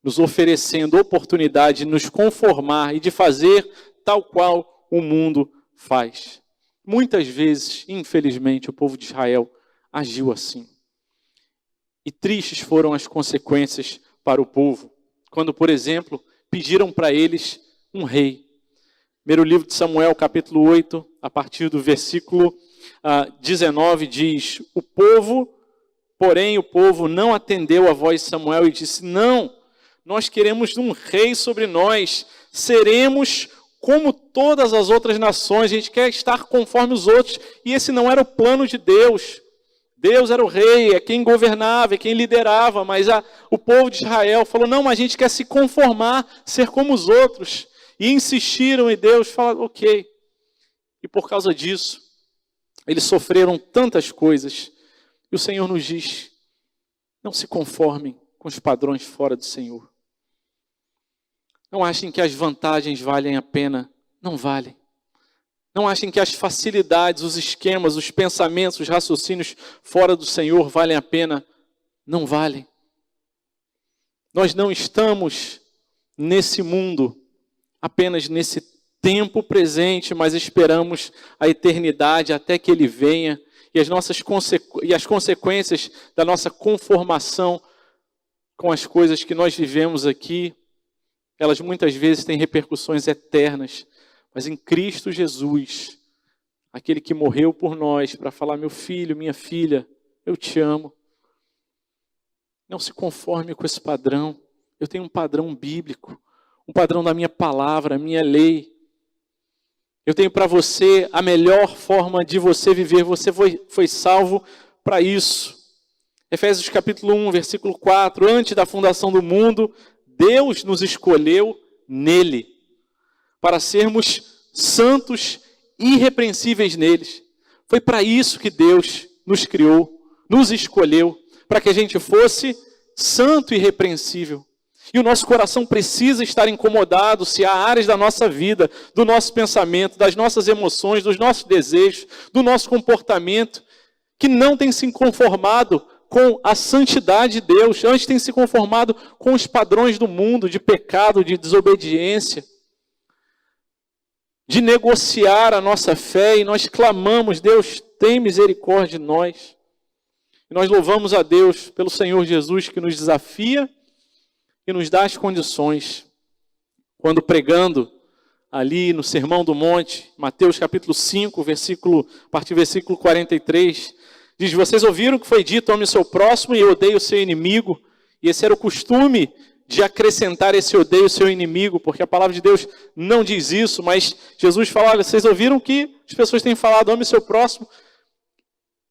[SPEAKER 1] nos oferecendo oportunidade de nos conformar e de fazer tal qual o mundo faz. Muitas vezes, infelizmente, o povo de Israel agiu assim. E tristes foram as consequências para o povo, quando, por exemplo, pediram para eles um rei. Primeiro livro de Samuel, capítulo 8, a partir do versículo 19, diz: o povo não atendeu a voz de Samuel e disse: não, nós queremos um rei sobre nós, seremos como todas as outras nações, a gente quer estar conforme os outros. E esse não era o plano de Deus. Deus era o rei, é quem governava, é quem liderava, mas o povo de Israel falou: não, mas a gente quer se conformar, ser como os outros. E insistiram, e Deus falou: ok. E por causa disso, eles sofreram tantas coisas. E o Senhor nos diz: não se conformem com os padrões fora do Senhor. Não achem que as vantagens valem a pena. Não valem. Não achem que as facilidades, os esquemas, os pensamentos, os raciocínios fora do Senhor valem a pena. Não valem. Nós não estamos nesse mundo apenas nesse tempo presente, mas esperamos a eternidade até que Ele venha. E as consequências da nossa conformação com as coisas que nós vivemos aqui, elas muitas vezes têm repercussões eternas. Mas em Cristo Jesus, aquele que morreu por nós para falar: meu filho, minha filha, eu te amo. Não se conforme com esse padrão. Eu tenho um padrão bíblico, um padrão da minha palavra, a minha lei. Eu tenho para você a melhor forma de você viver. Você foi salvo para isso. Efésios capítulo 1, versículo 4. Antes da fundação do mundo, Deus nos escolheu nele, para sermos santos e irrepreensíveis neles. Foi para isso que Deus nos criou, nos escolheu, para que a gente fosse santo e irrepreensível. E o nosso coração precisa estar incomodado se há áreas da nossa vida, do nosso pensamento, das nossas emoções, dos nossos desejos, do nosso comportamento, que não tem se conformado com a santidade de Deus. Antes tem se conformado com os padrões do mundo, de pecado, de desobediência, de negociar a nossa fé. E nós clamamos: Deus, tem misericórdia de nós. E nós louvamos a Deus pelo Senhor Jesus, que nos desafia e nos dá as condições. Quando pregando ali no Sermão do Monte, Mateus capítulo 5, a partir do versículo 43, diz: vocês ouviram o que foi dito, ame o seu próximo e odeie o seu inimigo. E esse era o costume de acrescentar esse odeio o seu inimigo, porque a palavra de Deus não diz isso, mas Jesus fala: olha, vocês ouviram que as pessoas têm falado, ame o seu próximo,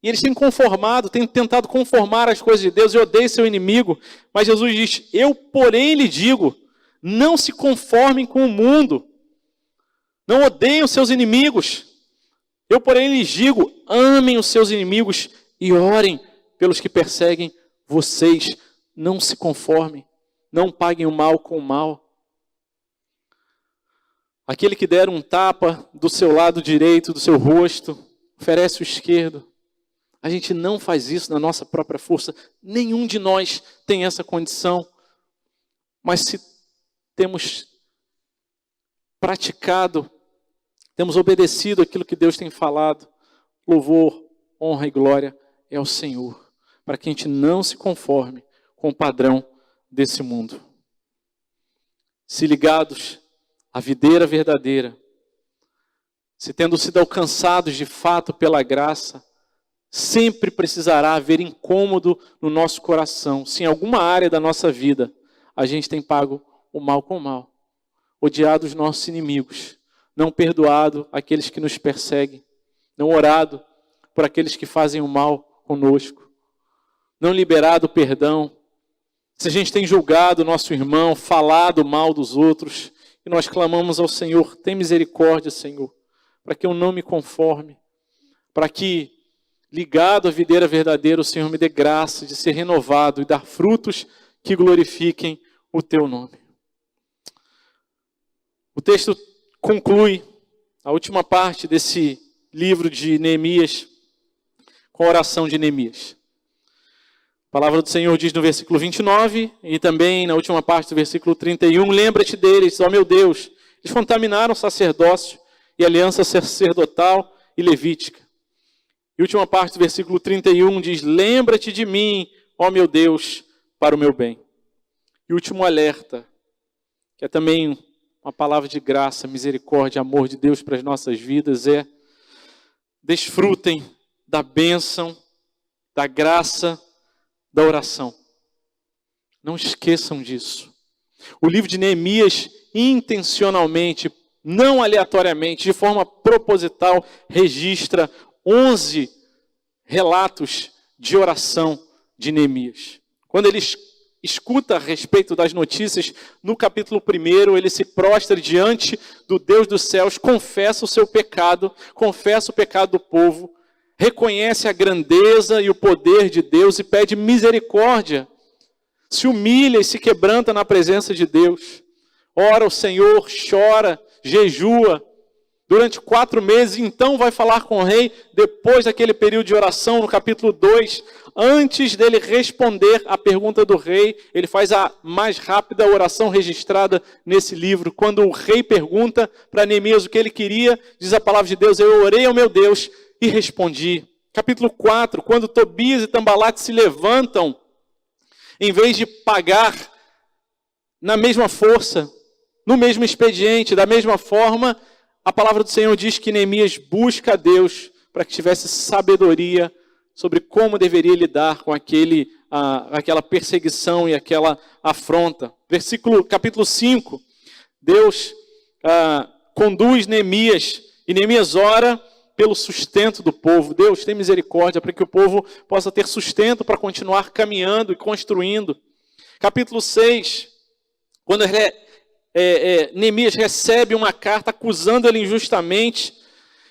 [SPEAKER 1] e eles têm conformado, têm tentado conformar as coisas de Deus e odeie seu inimigo. Mas Jesus diz: eu, porém, lhe digo, não se conformem com o mundo, não odeiem os seus inimigos. Eu, porém, lhes digo, amem os seus inimigos e orem pelos que perseguem vocês. Não se conformem, não paguem o mal com o mal. Aquele que der um tapa do seu lado direito, do seu rosto, oferece o esquerdo. A gente não faz isso na nossa própria força. Nenhum de nós tem essa condição. Mas se temos praticado, temos obedecido aquilo que Deus tem falado, louvor, honra e glória é ao Senhor, para que a gente não se conforme com o padrão desse mundo. Se ligados à videira verdadeira, se tendo sido alcançados de fato pela graça, sempre precisará haver incômodo no nosso coração, se em alguma área da nossa vida a gente tem pago o mal com o mal, odiado os nossos inimigos, não perdoado aqueles que nos perseguem, não orado por aqueles que fazem o mal conosco, não liberado o perdão, se a gente tem julgado o nosso irmão, falado mal dos outros, e nós clamamos ao Senhor: tem misericórdia, Senhor, para que eu não me conforme, para que, ligado à videira verdadeira, o Senhor me dê graça de ser renovado e dar frutos que glorifiquem o teu nome. O texto conclui a última parte desse livro de Neemias com a oração de Neemias. A palavra do Senhor diz no versículo 29 e também na última parte do versículo 31, lembra-te deles, ó meu Deus, eles contaminaram o sacerdócio e a aliança sacerdotal e levítica. E a última parte do versículo 31 diz: lembra-te de mim, ó meu Deus, para o meu bem. E o último alerta, que é também uma palavra de graça, misericórdia, amor de Deus para as nossas vidas, é: desfrutem da bênção, da graça, da oração. Não esqueçam disso. O livro de Neemias, intencionalmente, não aleatoriamente, de forma proposital, registra 11 relatos de oração de Neemias. Quando ele escuta a respeito das notícias, no capítulo 1, ele se prostra diante do Deus dos céus, confessa o seu pecado, confessa o pecado do povo, reconhece a grandeza e o poder de Deus e pede misericórdia. Se humilha e se quebranta na presença de Deus. Ora ao Senhor, chora, jejua. Durante 4 meses, então vai falar com o rei, depois daquele período de oração, no capítulo 2, antes dele responder à pergunta do rei, ele faz a mais rápida oração registrada nesse livro. Quando o rei pergunta para Neemias o que ele queria, diz a palavra de Deus: eu orei ao meu Deus e respondi. Capítulo 4, quando Tobias e Tambalate se levantam, em vez de pagar na mesma força, no mesmo expediente, da mesma forma, a palavra do Senhor diz que Neemias busca a Deus para que tivesse sabedoria sobre como deveria lidar com aquela perseguição e aquela afronta. Capítulo 5, Deus conduz Neemias, e Neemias ora pelo sustento do povo. Deus, tem misericórdia para que o povo possa ter sustento para continuar caminhando e construindo. Capítulo 6, quando Neemias recebe uma carta acusando ele injustamente,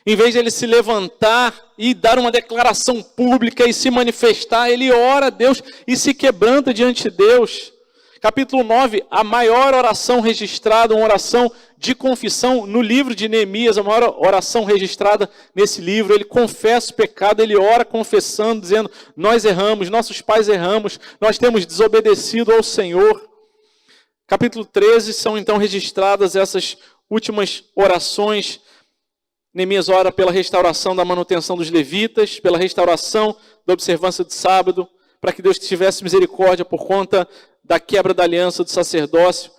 [SPEAKER 1] em vez de ele se levantar e dar uma declaração pública e se manifestar, ele ora a Deus e se quebranta diante de Deus. Capítulo 9, a maior oração registrada, uma oração de confissão no livro de Neemias, a maior oração registrada nesse livro. Ele confessa o pecado, ele ora confessando, dizendo: nós erramos, nossos pais erramos, nós temos desobedecido ao Senhor. Capítulo 13, são então registradas essas últimas orações. Neemias ora pela restauração da manutenção dos levitas, pela restauração da observância do sábado, para que Deus tivesse misericórdia por conta da quebra da aliança do sacerdócio,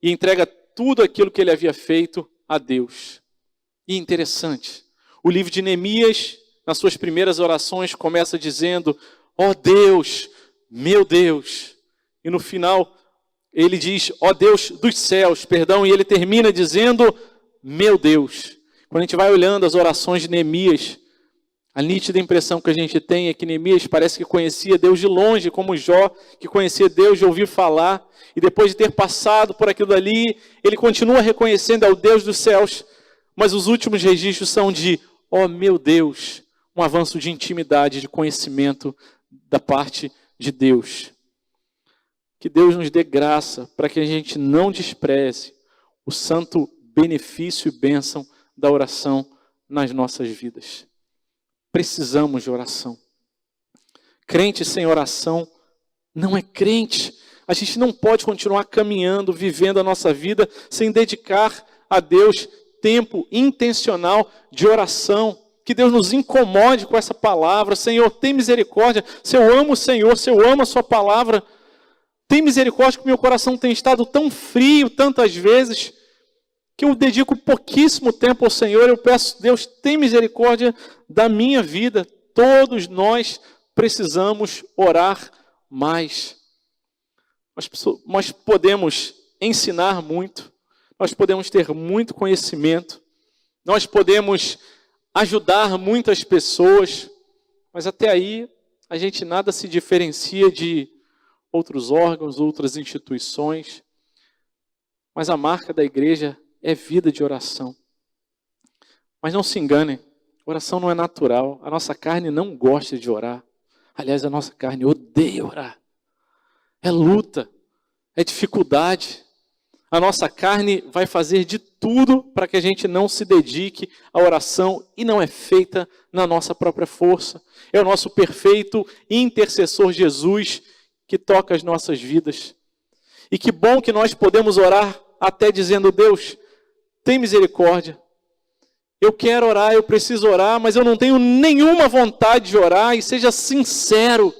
[SPEAKER 1] e entrega tudo aquilo que ele havia feito a Deus. E interessante, o livro de Neemias, nas suas primeiras orações, começa dizendo: ó Deus, meu Deus. E no final, ele diz: ó Deus dos céus, perdão, e ele termina dizendo: meu Deus. Quando a gente vai olhando as orações de Neemias, a nítida impressão que a gente tem é que Neemias parece que conhecia Deus de longe, como Jó, que conhecia Deus de ouvir falar, e depois de ter passado por aquilo ali, ele continua reconhecendo ao Deus dos céus, mas os últimos registros são de: ó meu Deus, um avanço de intimidade, de conhecimento da parte de Deus. Que Deus nos dê graça para que a gente não despreze o santo benefício e bênção da oração nas nossas vidas. Precisamos de oração. Crente sem oração não é crente. A gente não pode continuar caminhando, vivendo a nossa vida sem dedicar a Deus tempo intencional de oração. Que Deus nos incomode com essa palavra. Senhor, tem misericórdia. Se eu amo o Senhor, se eu amo a sua palavra, tem misericórdia que meu coração tem estado tão frio tantas vezes, que eu dedico pouquíssimo tempo ao Senhor. Eu peço: Deus, tem misericórdia da minha vida. Todos nós precisamos orar mais. Nós podemos ensinar muito, nós podemos ter muito conhecimento, nós podemos ajudar muitas pessoas, mas até aí a gente nada se diferencia de outros órgãos, outras instituições. Mas a marca da igreja é vida de oração. Mas não se enganem, oração não é natural. A nossa carne não gosta de orar. Aliás, a nossa carne odeia orar. É luta, é dificuldade. A nossa carne vai fazer de tudo para que a gente não se dedique à oração, e não é feita na nossa própria força. É o nosso perfeito intercessor Jesus que toca as nossas vidas. E que bom que nós podemos orar até dizendo: Deus, tem misericórdia. Eu quero orar, eu preciso orar, mas eu não tenho nenhuma vontade de orar. E seja sincero,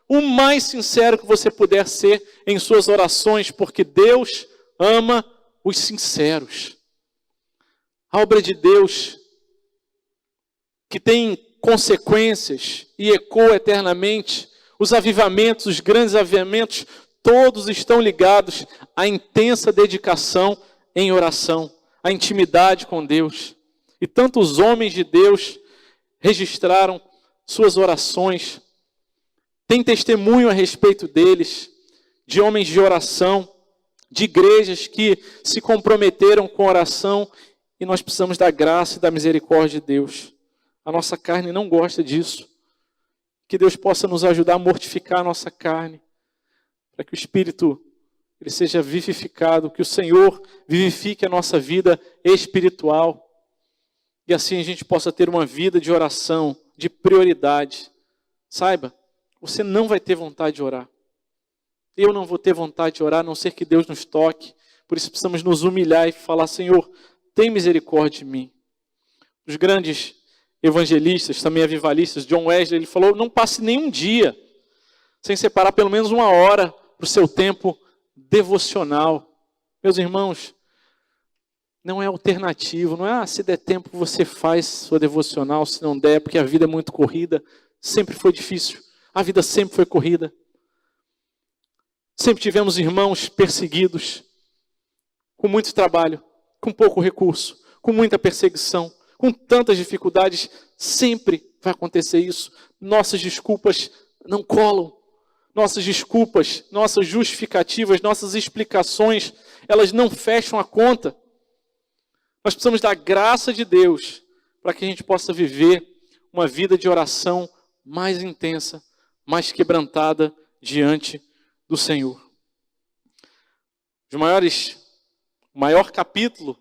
[SPEAKER 1] o mais sincero que você puder ser em suas orações, porque Deus ama os sinceros. A obra de Deus, que tem consequências e ecoa eternamente, os avivamentos, os grandes avivamentos, todos estão ligados à intensa dedicação em oração, à intimidade com Deus. E tantos homens de Deus registraram suas orações, tem testemunho a respeito deles, de homens de oração, de igrejas que se comprometeram com oração, e nós precisamos da graça e da misericórdia de Deus. A nossa carne não gosta disso. Que Deus possa nos ajudar a mortificar a nossa carne, para que o Espírito ele seja vivificado, que o Senhor vivifique a nossa vida espiritual, e assim a gente possa ter uma vida de oração, de prioridade. Saiba, você não vai ter vontade de orar. Eu não vou ter vontade de orar, a não ser que Deus nos toque. Por isso precisamos nos humilhar e falar: Senhor, tem misericórdia de mim. Os grandes evangelistas, também avivalistas, John Wesley, ele falou: não passe nenhum dia sem separar pelo menos 1 hora para o seu tempo devocional. Meus irmãos, não é alternativo, não é se der tempo você faz sua devocional, se não der, porque a vida é muito corrida. Sempre foi difícil, a vida sempre foi corrida. Sempre tivemos irmãos perseguidos, com muito trabalho, com pouco recurso, com muita perseguição, com tantas dificuldades. Sempre vai acontecer isso. Nossas desculpas não colam. Nossas desculpas, nossas justificativas, nossas explicações, elas não fecham a conta. Nós precisamos da graça de Deus para que a gente possa viver uma vida de oração mais intensa, mais quebrantada diante do Senhor. O maior capítulo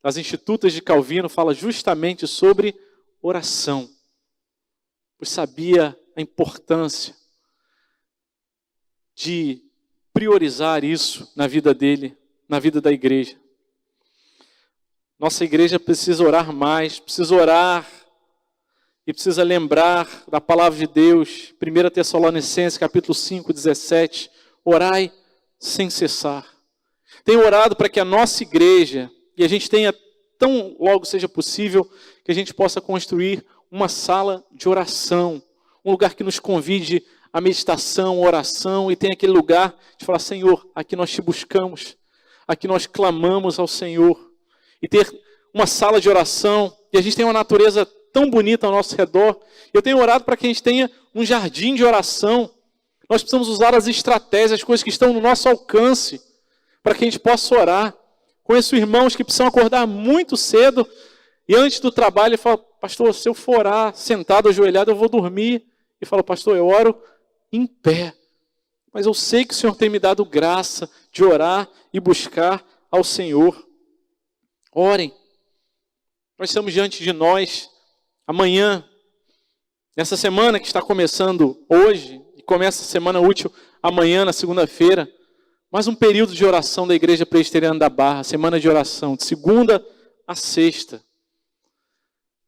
[SPEAKER 1] das Institutas de Calvino fala justamente sobre oração, pois sabia a importância de priorizar isso na vida dele, na vida da igreja. Nossa igreja precisa orar mais, precisa orar e precisa lembrar da palavra de Deus. 1 Tessalonicenses, capítulo 5, 17. Orai sem cessar. Tenho orado para que a nossa igreja, e a gente tenha, tão logo seja possível, que a gente possa construir uma sala de oração, um lugar que nos convide à meditação, à oração, e tenha aquele lugar de falar, Senhor, aqui nós te buscamos, aqui nós clamamos ao Senhor. E ter uma sala de oração, e a gente tem uma natureza tão bonita ao nosso redor. Eu tenho orado para que a gente tenha um jardim de oração. Nós precisamos usar as estratégias, as coisas que estão no nosso alcance, para que a gente possa orar. Conheço irmãos que precisam acordar muito cedo, e antes do trabalho ele fala, pastor, se eu for orar sentado, ajoelhado, eu vou dormir. E fala, pastor, eu oro em pé. Mas eu sei que o Senhor tem me dado graça de orar e buscar ao Senhor. Orem. Nós estamos diante de nós, amanhã, nessa semana que está começando hoje, e começa a semana útil amanhã, na segunda-feira, mais um período de oração da Igreja Presbiteriana da Barra, semana de oração, de segunda a sexta.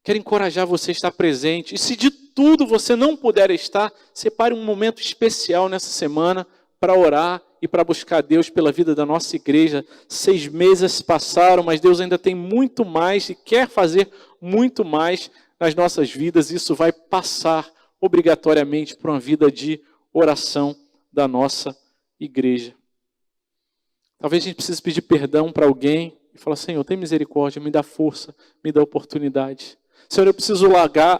[SPEAKER 1] Quero encorajar você a estar presente, e se de tudo você não puder estar, separe um momento especial nessa semana para orar e para buscar Deus pela vida da nossa igreja. 6 meses passaram, mas Deus ainda tem muito mais e quer fazer muito mais nas nossas vidas. Isso vai passar obrigatoriamente por uma vida de oração da nossa igreja. Talvez a gente precise pedir perdão para alguém e falar, Senhor, tem misericórdia, me dá força, me dá oportunidade. Senhor, eu preciso largar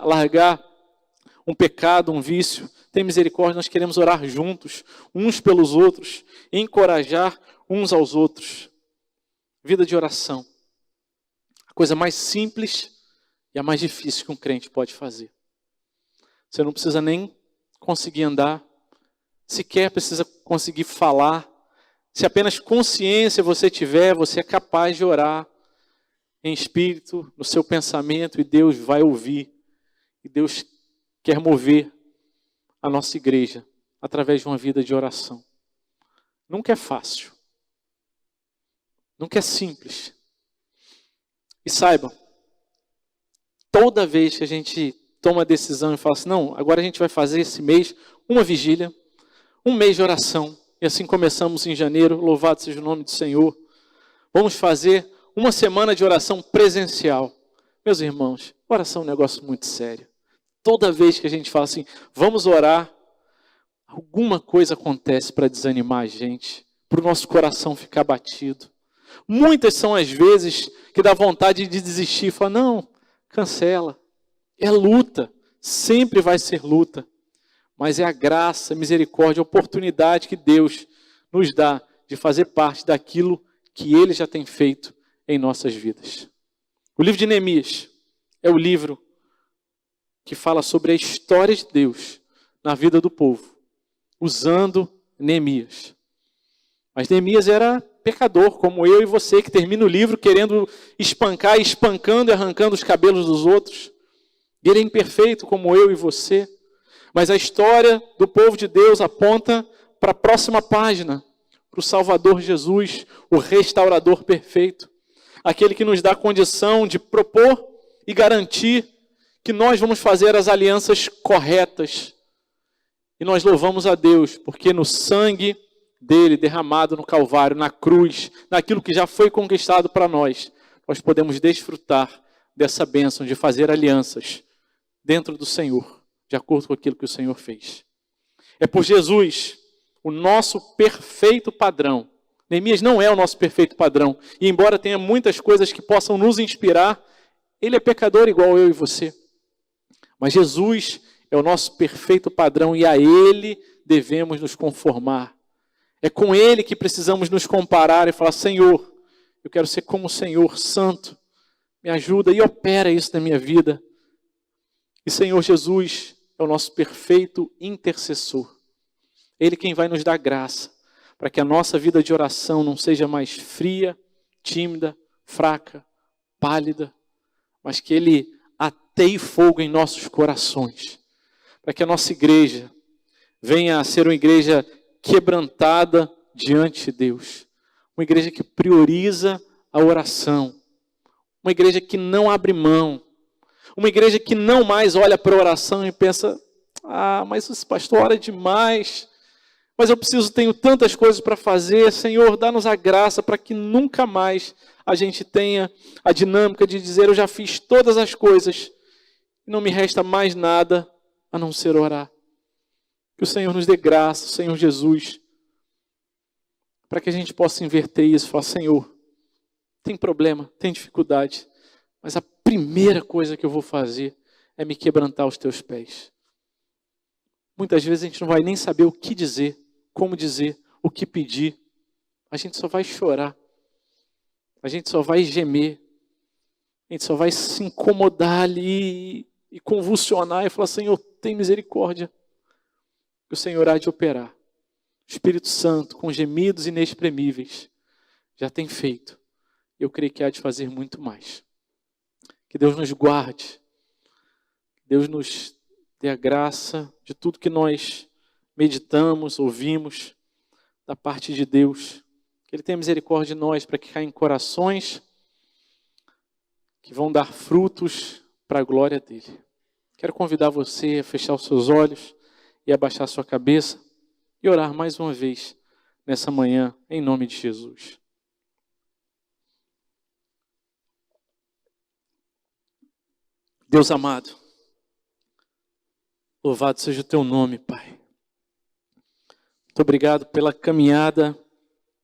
[SPEAKER 1] um pecado, um vício. Tem misericórdia, nós queremos orar juntos, uns pelos outros, encorajar uns aos outros. Vida de oração. A coisa mais simples e a mais difícil que um crente pode fazer. Você não precisa nem conseguir andar, sequer precisa conseguir falar. Se apenas consciência você tiver, você é capaz de orar em espírito, no seu pensamento, e Deus vai ouvir. E Deus quer mover a nossa igreja através de uma vida de oração. Nunca é fácil. Nunca é simples. E saibam, toda vez que a gente toma a decisão e fala assim, não, agora a gente vai fazer esse mês uma vigília, um mês de oração, e assim começamos em janeiro, louvado seja o nome do Senhor. Vamos fazer uma semana de oração presencial. Meus irmãos, oração é um negócio muito sério. Toda vez que a gente fala assim, vamos orar, alguma coisa acontece para desanimar a gente, para o nosso coração ficar batido. Muitas são as vezes que dá vontade de desistir, falar, não, cancela. É luta, sempre vai ser luta. Mas é a graça, a misericórdia, a oportunidade que Deus nos dá de fazer parte daquilo que Ele já tem feito em nossas vidas. O livro de Neemias é o livro que fala sobre a história de Deus na vida do povo, usando Neemias. Mas Neemias era pecador, como eu e você, que termina o livro querendo espancar, espancando e arrancando os cabelos dos outros. Ele é imperfeito, como eu e você. Mas a história do povo de Deus aponta para a próxima página, para o Salvador Jesus, o restaurador perfeito. Aquele que nos dá a condição de propor e garantir que nós vamos fazer as alianças corretas. E nós louvamos a Deus, porque no sangue dele derramado no Calvário, na cruz, naquilo que já foi conquistado para nós, nós podemos desfrutar dessa bênção de fazer alianças dentro do Senhor, de acordo com aquilo que o Senhor fez. É por Jesus, o nosso perfeito padrão. Neemias não é o nosso perfeito padrão. E embora tenha muitas coisas que possam nos inspirar, ele é pecador igual eu e você. Mas Jesus é o nosso perfeito padrão e a Ele devemos nos conformar. É com Ele que precisamos nos comparar e falar, Senhor, eu quero ser como o Senhor, santo. Me ajuda e opera isso na minha vida. E Senhor Jesus é o nosso perfeito intercessor. Ele quem vai nos dar graça para que a nossa vida de oração não seja mais fria, tímida, fraca, pálida, mas que Ele ateie fogo em nossos corações, para que a nossa igreja venha a ser uma igreja quebrantada diante de Deus, uma igreja que prioriza a oração, uma igreja que não abre mão, uma igreja que não mais olha para a oração e pensa, mas esse pastor ora demais, mas eu tenho tantas coisas para fazer, Senhor, dá-nos a graça para que nunca mais a gente tenha a dinâmica de dizer, eu já fiz todas as coisas, e não me resta mais nada a não ser orar. Que o Senhor nos dê graça, o Senhor Jesus, para que a gente possa inverter isso e falar, Senhor, tem problema, tem dificuldade, mas a primeira coisa que eu vou fazer é me quebrantar aos teus pés. Muitas vezes a gente não vai nem saber o que dizer, como dizer, o que pedir. A gente só vai chorar. A gente só vai gemer. A gente só vai se incomodar ali e convulsionar e falar, Senhor, tem misericórdia. Que o Senhor há de operar. O Espírito Santo, com gemidos inexprimíveis, já tem feito. Eu creio que há de fazer muito mais. Que Deus nos guarde. Que Deus nos dê a graça de tudo que nós meditamos, ouvimos da parte de Deus. Que Ele tenha misericórdia de nós para que caia em corações que vão dar frutos para a glória dEle. Quero convidar você a fechar os seus olhos e abaixar a sua cabeça e orar mais uma vez nessa manhã, em nome de Jesus. Deus amado, louvado seja o Teu nome, Pai. Muito obrigado pela caminhada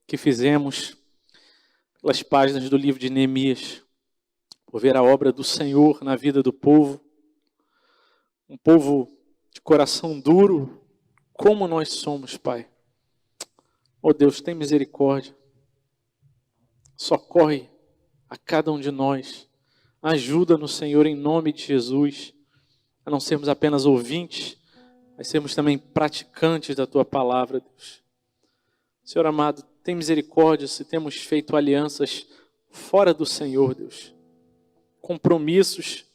[SPEAKER 1] que fizemos pelas páginas do livro de Neemias, por ver a obra do Senhor na vida do povo, um povo de coração duro, como nós somos, Pai. Oh Deus, tem misericórdia, socorre a cada um de nós, ajuda-nos, Senhor, em nome de Jesus, a não sermos apenas ouvintes, mas sermos também praticantes da Tua palavra, Deus. Senhor amado, tem misericórdia se temos feito alianças fora do Senhor, Deus. Compromissos,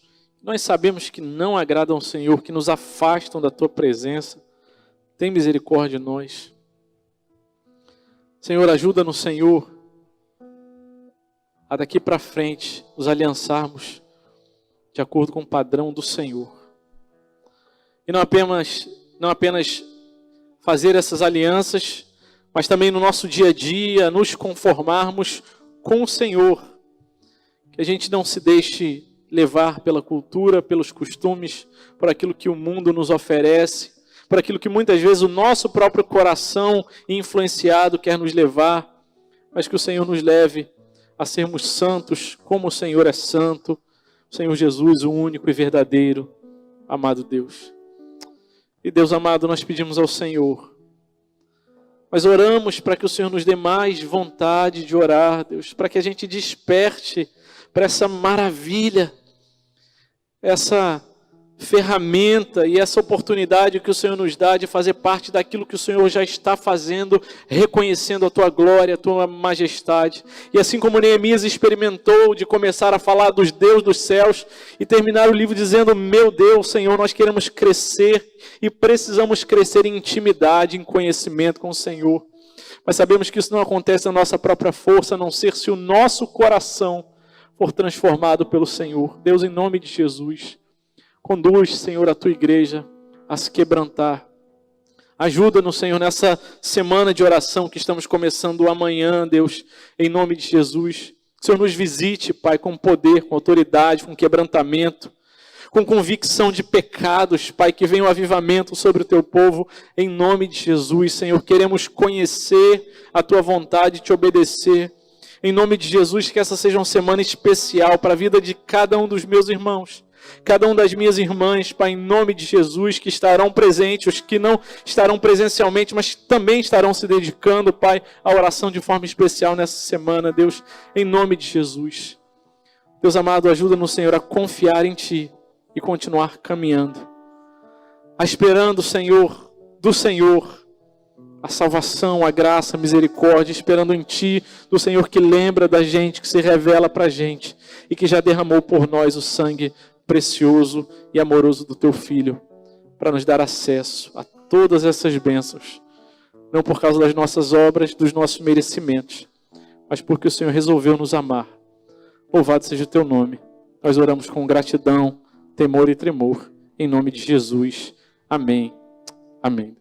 [SPEAKER 1] nós sabemos que não agradam ao Senhor, que nos afastam da Tua presença. Tem misericórdia de nós. Senhor, ajuda-nos, Senhor, a daqui para frente nos aliançarmos de acordo com o padrão do Senhor. E não apenas fazer essas alianças, mas também no nosso dia a dia nos conformarmos com o Senhor. Que a gente não se deixe levar pela cultura, pelos costumes, por aquilo que o mundo nos oferece, por aquilo que muitas vezes o nosso próprio coração influenciado quer nos levar, mas que o Senhor nos leve a sermos santos como o Senhor é santo, o Senhor Jesus, o único e verdadeiro, amado Deus. E Deus amado, nós pedimos ao Senhor, mas oramos para que o Senhor nos dê mais vontade de orar, Deus, para que a gente desperte para essa maravilha, essa ferramenta e essa oportunidade que o Senhor nos dá de fazer parte daquilo que o Senhor já está fazendo, reconhecendo a Tua glória, a Tua majestade. E assim como Neemias experimentou de começar a falar dos Deus dos céus e terminar o livro dizendo, meu Deus, Senhor, nós queremos crescer e precisamos crescer em intimidade, em conhecimento com o Senhor. Mas sabemos que isso não acontece na nossa própria força, a não ser se o nosso coração for transformado pelo Senhor. Deus, em nome de Jesus, conduz, Senhor, a Tua igreja a se quebrantar. Ajuda-nos, Senhor, nessa semana de oração que estamos começando amanhã, Deus, em nome de Jesus. Que o Senhor nos visite, Pai, com poder, com autoridade, com quebrantamento, com convicção de pecados, Pai, que venha um avivamento sobre o Teu povo, em nome de Jesus, Senhor. Queremos conhecer a Tua vontade e Te obedecer. Em nome de Jesus, que essa seja uma semana especial para a vida de cada um dos meus irmãos, cada uma das minhas irmãs, Pai, em nome de Jesus, que estarão presentes, os que não estarão presencialmente, mas também estarão se dedicando, Pai, à oração de forma especial nessa semana, Deus, em nome de Jesus. Deus amado, ajuda-nos, Senhor, a confiar em Ti e continuar caminhando, esperando, Senhor, do Senhor, a salvação, a graça, a misericórdia, esperando em Ti, do Senhor que lembra da gente, que se revela para a gente e que já derramou por nós o sangue precioso e amoroso do Teu Filho, para nos dar acesso a todas essas bênçãos, não por causa das nossas obras, dos nossos merecimentos, mas porque o Senhor resolveu nos amar. Louvado seja o Teu nome. Nós oramos com gratidão, temor e tremor, em nome de Jesus. Amém. Amém.